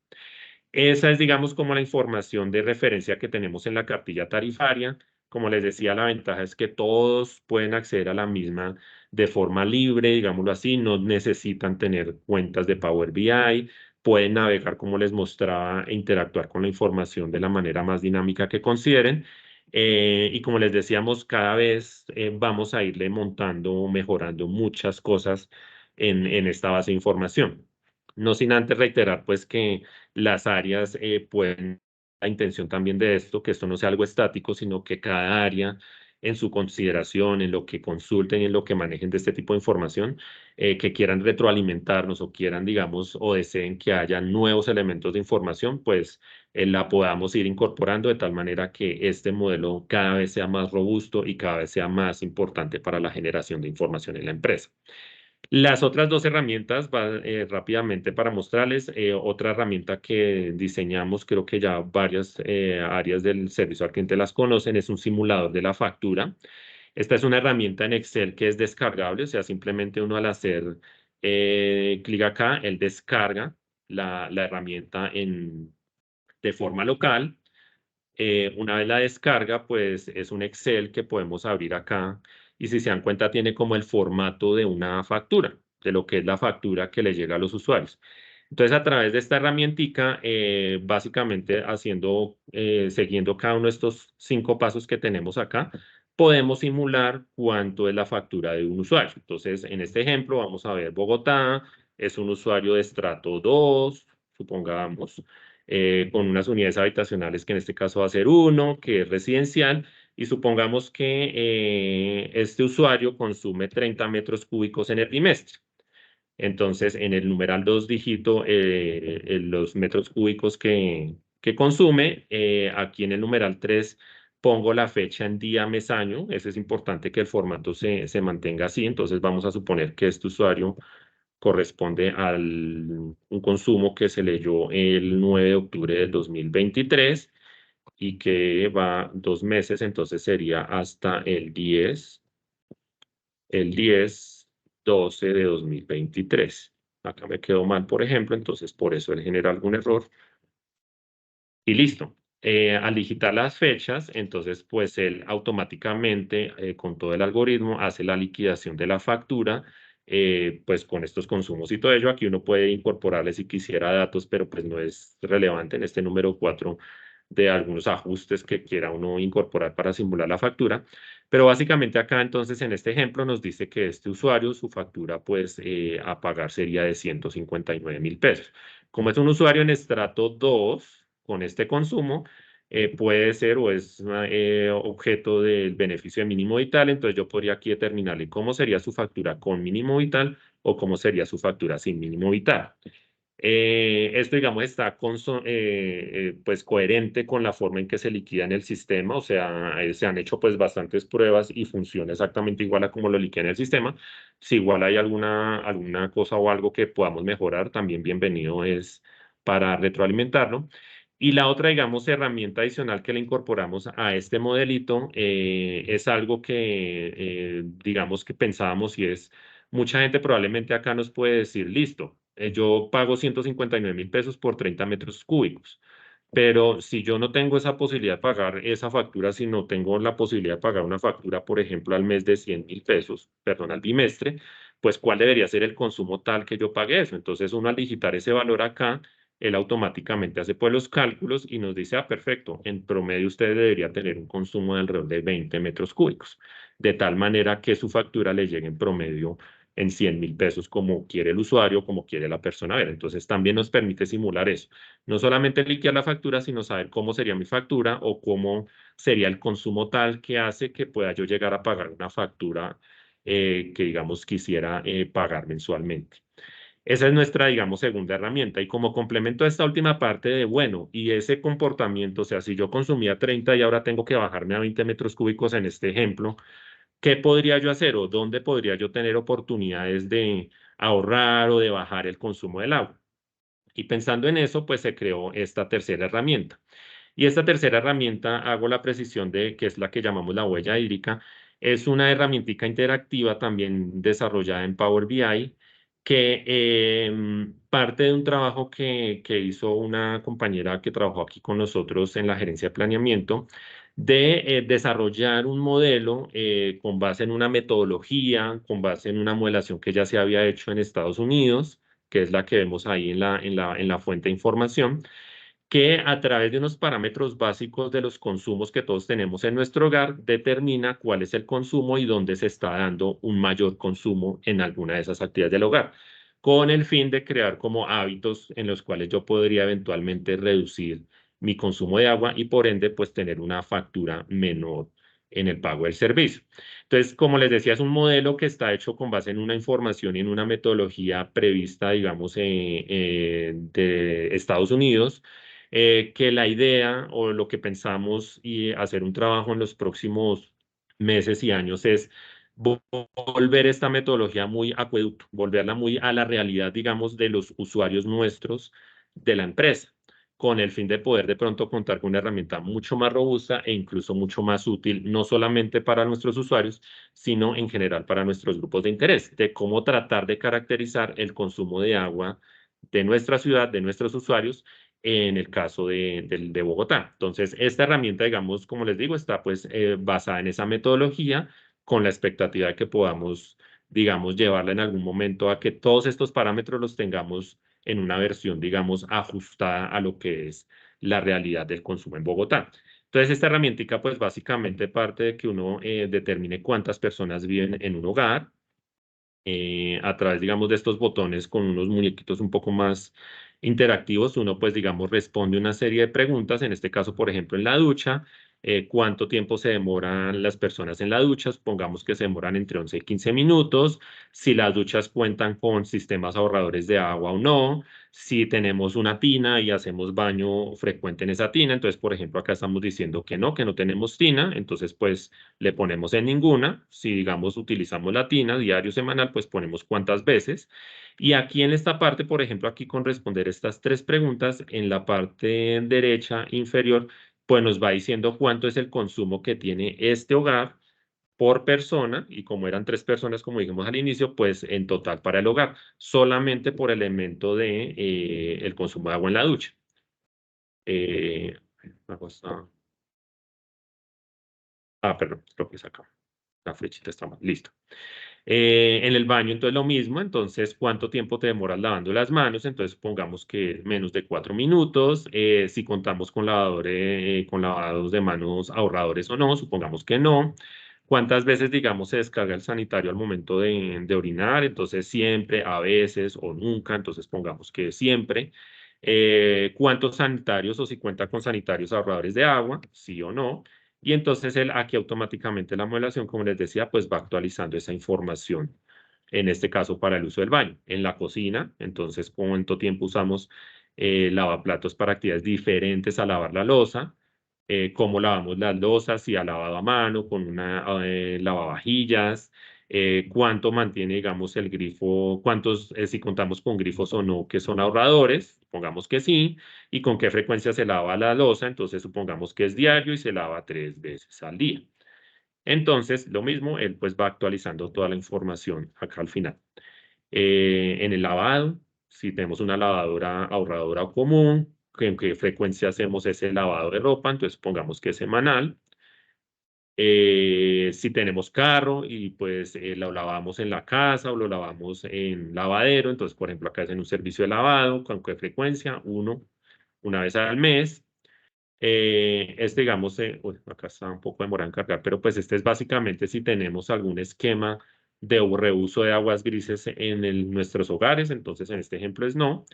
[SPEAKER 5] Esa es, digamos, como la información de referencia que tenemos en la cartilla tarifaria. Como les decía, la ventaja es que todos pueden acceder a la misma de forma libre, digámoslo así, no necesitan tener cuentas de Power BI, pueden navegar, como les mostraba, e interactuar con la información de la manera más dinámica que consideren. Y como les decíamos, cada vez vamos a irle montando, mejorando muchas cosas en esta base de información. No sin antes reiterar, pues, que las áreas pueden, la intención también de esto, que esto no sea algo estático, sino que cada área en su consideración, en lo que consulten y en lo que manejen de este tipo de información, que quieran retroalimentarnos o quieran, digamos, o deseen que haya nuevos elementos de información, pues la podamos ir incorporando de tal manera que este modelo cada vez sea más robusto y cada vez sea más importante para la generación de información en la empresa. Las otras dos herramientas, rápidamente para mostrarles, otra herramienta que diseñamos, creo que ya varias áreas del servicio al cliente las conocen, es un simulador de la factura. Esta es una herramienta en Excel que es descargable, o sea, simplemente uno al hacer clic acá, él descarga la herramienta de forma local. Una vez la descarga, pues es un Excel que podemos abrir acá y si se dan cuenta tiene como el formato de una factura, de lo que es la factura que le llega a los usuarios. Entonces, a través de esta herramientica, básicamente siguiendo cada uno de estos 5 pasos que tenemos acá, podemos simular cuánto es la factura de un usuario. Entonces, en este ejemplo, vamos a ver Bogotá, es un usuario de estrato 2, supongamos, con unas unidades habitacionales que en este caso va a ser 1, que es residencial, y supongamos que este usuario consume 30 metros cúbicos en el trimestre. Entonces, en el numeral 2 digito los metros cúbicos que consume. Aquí en el numeral 3 pongo la fecha en día, mes, año. Eso es importante que el formato se mantenga así. Entonces, vamos a suponer que este usuario corresponde a un consumo que se leyó el 9 de octubre del 2023 y que va 2 meses, entonces sería hasta el 10/12 de 2023. Acá me quedó mal, por ejemplo, entonces por eso él genera algún error. Y listo. Al digitar las fechas, entonces pues él automáticamente con todo el algoritmo hace la liquidación de la factura pues con estos consumos y todo ello. Aquí uno puede incorporarle si quisiera datos, pero pues no es relevante en este número 4 de algunos ajustes que quiera uno incorporar para simular la factura. Pero básicamente acá entonces en este ejemplo nos dice que este usuario, su factura pues a pagar sería de 159.000 pesos. Como es un usuario en estrato 2 con este consumo, puede ser o es objeto del beneficio de mínimo vital, entonces yo podría aquí determinarle cómo sería su factura con mínimo vital o cómo sería su factura sin mínimo vital. Esto, digamos, está pues coherente con la forma en que se liquida en el sistema, o sea, se han hecho pues bastantes pruebas y funciona exactamente igual a como lo liquida en el sistema. Si igual hay alguna cosa o algo que podamos mejorar, también bienvenido es para retroalimentarlo. Y la otra, digamos, herramienta adicional que le incorporamos a este modelito es algo que, digamos, que pensábamos y es, mucha gente probablemente acá nos puede decir, listo, yo pago 159.000 pesos por 30 metros cúbicos, pero si yo no tengo esa posibilidad de pagar esa factura, si no tengo la posibilidad de pagar una factura, por ejemplo, al mes de 100.000 pesos, perdón, al bimestre, pues ¿cuál debería ser el consumo tal que yo pague eso? Entonces uno al digitar ese valor acá, él automáticamente hace pues los cálculos y nos dice, ah, perfecto, en promedio usted debería tener un consumo de alrededor de 20 metros cúbicos, de tal manera que su factura le llegue en promedio en 100.000 pesos como quiere el usuario, como quiere la persona ver. Entonces también nos permite simular eso. No solamente liquidar la factura, sino saber cómo sería mi factura o cómo sería el consumo tal que hace que pueda yo llegar a pagar una factura que, digamos, quisiera pagar mensualmente. Esa es nuestra, digamos, segunda herramienta. Y como complemento a esta última parte de, bueno, y ese comportamiento, o sea, si yo consumía 30 y ahora tengo que bajarme a 20 metros cúbicos en este ejemplo, ¿qué podría yo hacer o dónde podría yo tener oportunidades de ahorrar o de bajar el consumo del agua? Y pensando en eso, pues se creó esta tercera herramienta. Y esta tercera herramienta, hago la precisión de que es la que llamamos la huella hídrica, es una herramientica interactiva también desarrollada en Power BI que parte de un trabajo que hizo una compañera que trabajó aquí con nosotros en la gerencia de planeamiento, de desarrollar un modelo con base en una metodología, con base en una modelación que ya se había hecho en Estados Unidos, que es la que vemos ahí en la fuente de información, que a través de unos parámetros básicos de los consumos que todos tenemos en nuestro hogar, determina cuál es el consumo y dónde se está dando un mayor consumo en alguna de esas actividades del hogar, con el fin de crear como hábitos en los cuales yo podría eventualmente reducir mi consumo de agua y por ende pues tener una factura menor en el pago del servicio. Entonces, como les decía, es un modelo que está hecho con base en una información y en una metodología prevista, digamos, de Estados Unidos, que la idea o lo que pensamos y hacer un trabajo en los próximos meses y años es volver esta metodología muy acueducto, volverla muy a la realidad, digamos, de los usuarios nuestros de la empresa, con el fin de poder de pronto contar con una herramienta mucho más robusta e incluso mucho más útil, no solamente para nuestros usuarios, sino en general para nuestros grupos de interés, de cómo tratar de caracterizar el consumo de agua de nuestra ciudad, de nuestros usuarios, en el caso de Bogotá. Entonces, esta herramienta, digamos, como les digo, está pues basada en esa metodología con la expectativa de que podamos, digamos, llevarla en algún momento a que todos estos parámetros los tengamos en una versión, digamos, ajustada a lo que es la realidad del consumo en Bogotá. Entonces, esta herramientica, pues básicamente parte de que uno determine cuántas personas viven en un hogar, a través, digamos, de estos botones con unos muñequitos un poco más interactivos, uno, pues, digamos, responde una serie de preguntas, en este caso, por ejemplo, en la ducha, cuánto tiempo se demoran las personas en la ducha, supongamos que se demoran entre 11 y 15 minutos, si las duchas cuentan con sistemas ahorradores de agua o no, si tenemos una tina y hacemos baño frecuente en esa tina, entonces, por ejemplo, acá estamos diciendo que no tenemos tina, entonces, pues, le ponemos en ninguna. Si, digamos, utilizamos la tina diario, semanal, pues ponemos cuántas veces. Y aquí en esta parte, por ejemplo, aquí con responder estas tres preguntas, en la parte derecha inferior, pues nos va diciendo cuánto es el consumo que tiene este hogar por persona, y como eran 3 personas, como dijimos al inicio, pues en total para el hogar, solamente por elemento de el consumo de agua en la ducha. Una cosa. Perdón, creo que es acá. La flechita está mal. Listo. En el baño, entonces lo mismo, entonces, ¿cuánto tiempo te demoras lavando las manos? Entonces, supongamos que es menos de 4 minutos. Si contamos con con lavados de manos ahorradores o no, supongamos que no. ¿Cuántas veces, digamos, se descarga el sanitario al momento de orinar? Entonces, siempre, a veces o nunca, entonces pongamos que siempre. ¿Cuántos sanitarios o si cuenta con sanitarios ahorradores de agua? Sí o no. Y entonces aquí automáticamente la modelación, como les decía, pues va actualizando esa información, en este caso para el uso del baño. En la cocina, entonces, ¿cuánto tiempo usamos lavaplatos para actividades diferentes a lavar la loza? ¿Cómo lavamos las lozas? Si ha lavado a mano, con una lavavajillas. ¿Cuánto mantiene, digamos, el grifo? ¿Cuántos, si contamos con grifos o no, que son ahorradores? Supongamos que sí. ¿Y con qué frecuencia se lava la loza? Entonces, supongamos que es diario y se lava 3 veces al día. Entonces, lo mismo, él pues va actualizando toda la información acá al final. En el lavado, si tenemos una lavadora ahorradora o común, ¿en qué frecuencia hacemos ese lavado de ropa? Entonces, pongamos que es semanal. Si tenemos carro y pues lo lavamos en la casa o lo lavamos en lavadero, entonces, por ejemplo, acá hacen un servicio de lavado, ¿con qué frecuencia? Una vez al mes. Digamos, uy, acá está un poco demorado en cargar, pero pues este es básicamente si tenemos algún esquema de reuso de aguas grises en nuestros hogares, entonces en este ejemplo es no.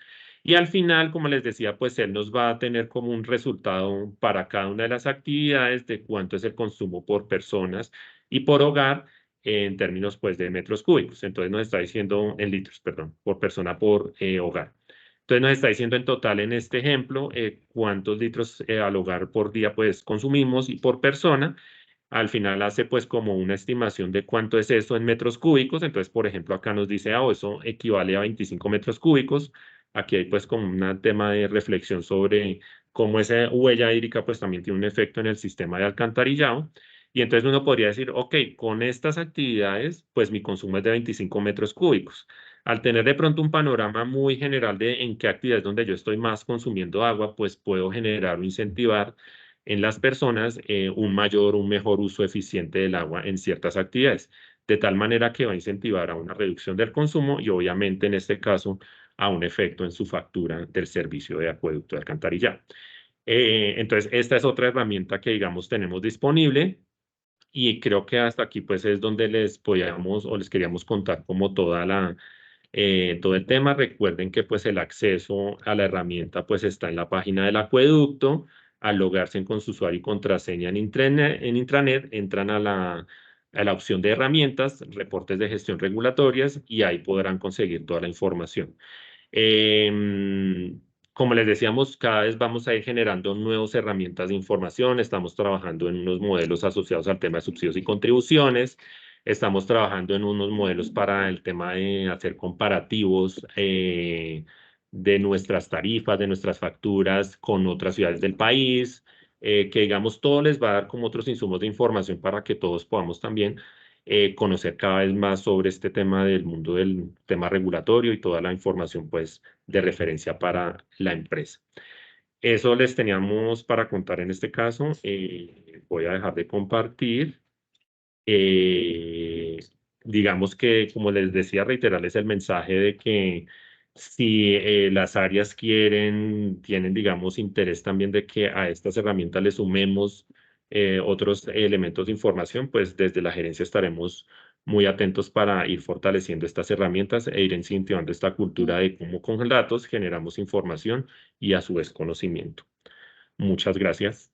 [SPEAKER 5] Y al final, como les decía, pues él nos va a tener como un resultado para cada una de las actividades de cuánto es el consumo por personas y por hogar en términos pues de metros cúbicos. Entonces nos está diciendo en litros, perdón, por persona por hogar. Entonces nos está diciendo en total en este ejemplo cuántos litros al hogar por día pues consumimos y por persona. Al final hace pues como una estimación de cuánto es eso en metros cúbicos. Entonces, por ejemplo, acá nos dice, eso equivale a 25 metros cúbicos. Aquí hay pues como un tema de reflexión sobre cómo esa huella hídrica pues también tiene un efecto en el sistema de alcantarillado. Y entonces uno podría decir, ok, con estas actividades pues mi consumo es de 25 metros cúbicos. Al tener de pronto un panorama muy general de en qué actividades donde yo estoy más consumiendo agua, pues puedo generar o incentivar en las personas un mejor uso eficiente del agua en ciertas actividades, de tal manera que va a incentivar a una reducción del consumo y obviamente en este caso a un efecto en su factura del servicio de acueducto de alcantarillado. Entonces, esta es otra herramienta que, digamos, tenemos disponible y creo que hasta aquí, pues, es donde les podíamos o les queríamos contar como todo el tema. Recuerden que, pues, el acceso a la herramienta, pues, está en la página del acueducto. Al logarse con su usuario y contraseña en intranet, entran a la opción de herramientas, reportes de gestión regulatorias, y ahí podrán conseguir toda la información. Como les decíamos, cada vez vamos a ir generando nuevas herramientas de información. Estamos trabajando en unos modelos asociados al tema de subsidios y contribuciones. Estamos trabajando en unos modelos para el tema de hacer comparativos de nuestras tarifas, de nuestras facturas con otras ciudades del país, que digamos todo les va a dar como otros insumos de información para que todos podamos también conocer cada vez más sobre este tema del mundo del tema regulatorio y toda la información pues de referencia para la empresa. Eso les teníamos para contar en este caso. Voy a dejar de compartir. Eh, digamos que, como les decía, reiterarles el mensaje de que si las áreas tienen, digamos, interés también de que a estas herramientas le sumemos otros elementos de información, pues desde la gerencia estaremos muy atentos para ir fortaleciendo estas herramientas e ir incentivando esta cultura de cómo con datos generamos información y a su vez conocimiento. Muchas gracias.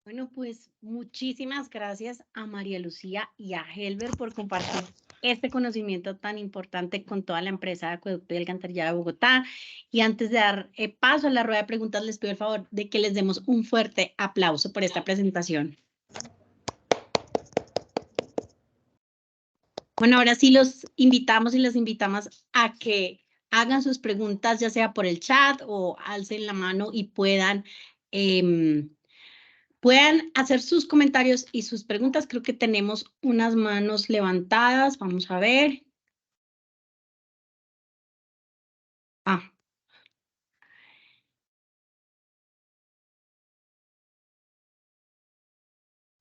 [SPEAKER 6] Bueno, pues muchísimas gracias a María Lucía y a Helber por compartir este conocimiento tan importante con toda la empresa de Acueducto y Alcantarillado de Bogotá. Y antes de dar paso a la rueda de preguntas, les pido el favor de que les demos un fuerte aplauso por esta presentación. Bueno, ahora sí los invitamos y las invitamos a que hagan sus preguntas, ya sea por el chat o alcen la mano y puedan hacer sus comentarios y sus preguntas. Creo que tenemos unas manos levantadas. Vamos a ver.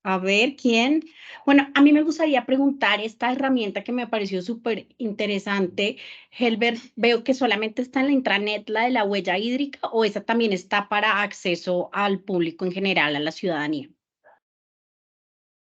[SPEAKER 6] A ver, ¿quién? Bueno, a mí me gustaría preguntar esta herramienta que me pareció súper interesante. Helber, veo que solamente está en la intranet, la de la huella hídrica, o esa también está para acceso al público en general, a la ciudadanía.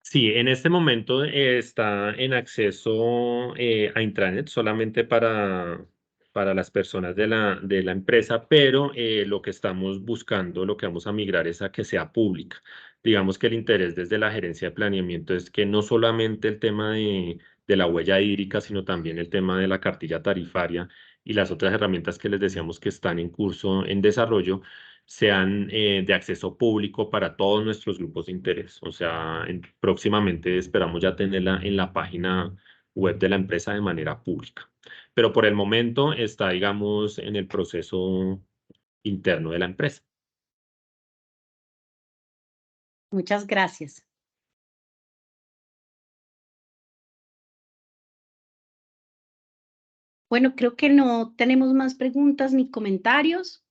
[SPEAKER 5] Sí, en este momento está en acceso a intranet solamente para las personas de la empresa, pero lo que estamos buscando, lo que vamos a migrar es a que sea pública. Digamos que el interés desde la gerencia de planeamiento es que no solamente el tema de la huella hídrica, sino también el tema de la cartilla tarifaria y las otras herramientas que les decíamos que están en curso en desarrollo sean de acceso público para todos nuestros grupos de interés. O sea, próximamente esperamos ya tenerla en la página web de la empresa de manera pública. Pero por el momento está, digamos, en el proceso interno de la empresa.
[SPEAKER 6] Muchas gracias. Bueno, creo que no tenemos más preguntas ni comentarios.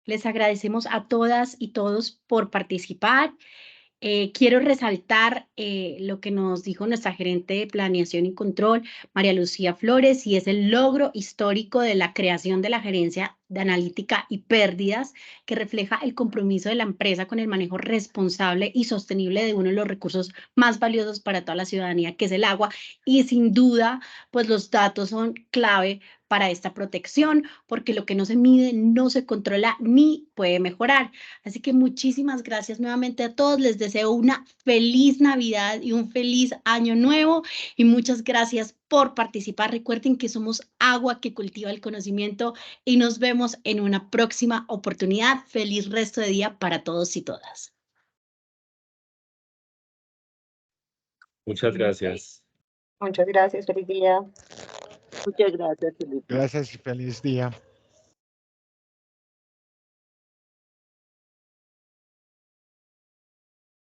[SPEAKER 6] Les agradecemos a todas y todos por participar. Quiero resaltar lo que nos dijo nuestra gerente de Planeación y Control, María Lucía Flores, y es el logro histórico de la creación de la Gerencia de Analítica y Pérdidas, que refleja el compromiso de la empresa con el manejo responsable y sostenible de uno de los recursos más valiosos para toda la ciudadanía, que es el agua, y sin duda, pues los datos son clave para esta protección, porque lo que no se mide no se controla ni puede mejorar. Así que muchísimas gracias nuevamente a todos. Les deseo una feliz Navidad y un feliz año nuevo. Y muchas gracias por participar. Recuerden que somos agua que cultiva el conocimiento y nos vemos en una próxima oportunidad. Feliz resto de día para todos y todas.
[SPEAKER 5] Muchas gracias.
[SPEAKER 7] Muchas gracias, feliz día.
[SPEAKER 2] Muchas gracias, Felipe.
[SPEAKER 8] Gracias y feliz día.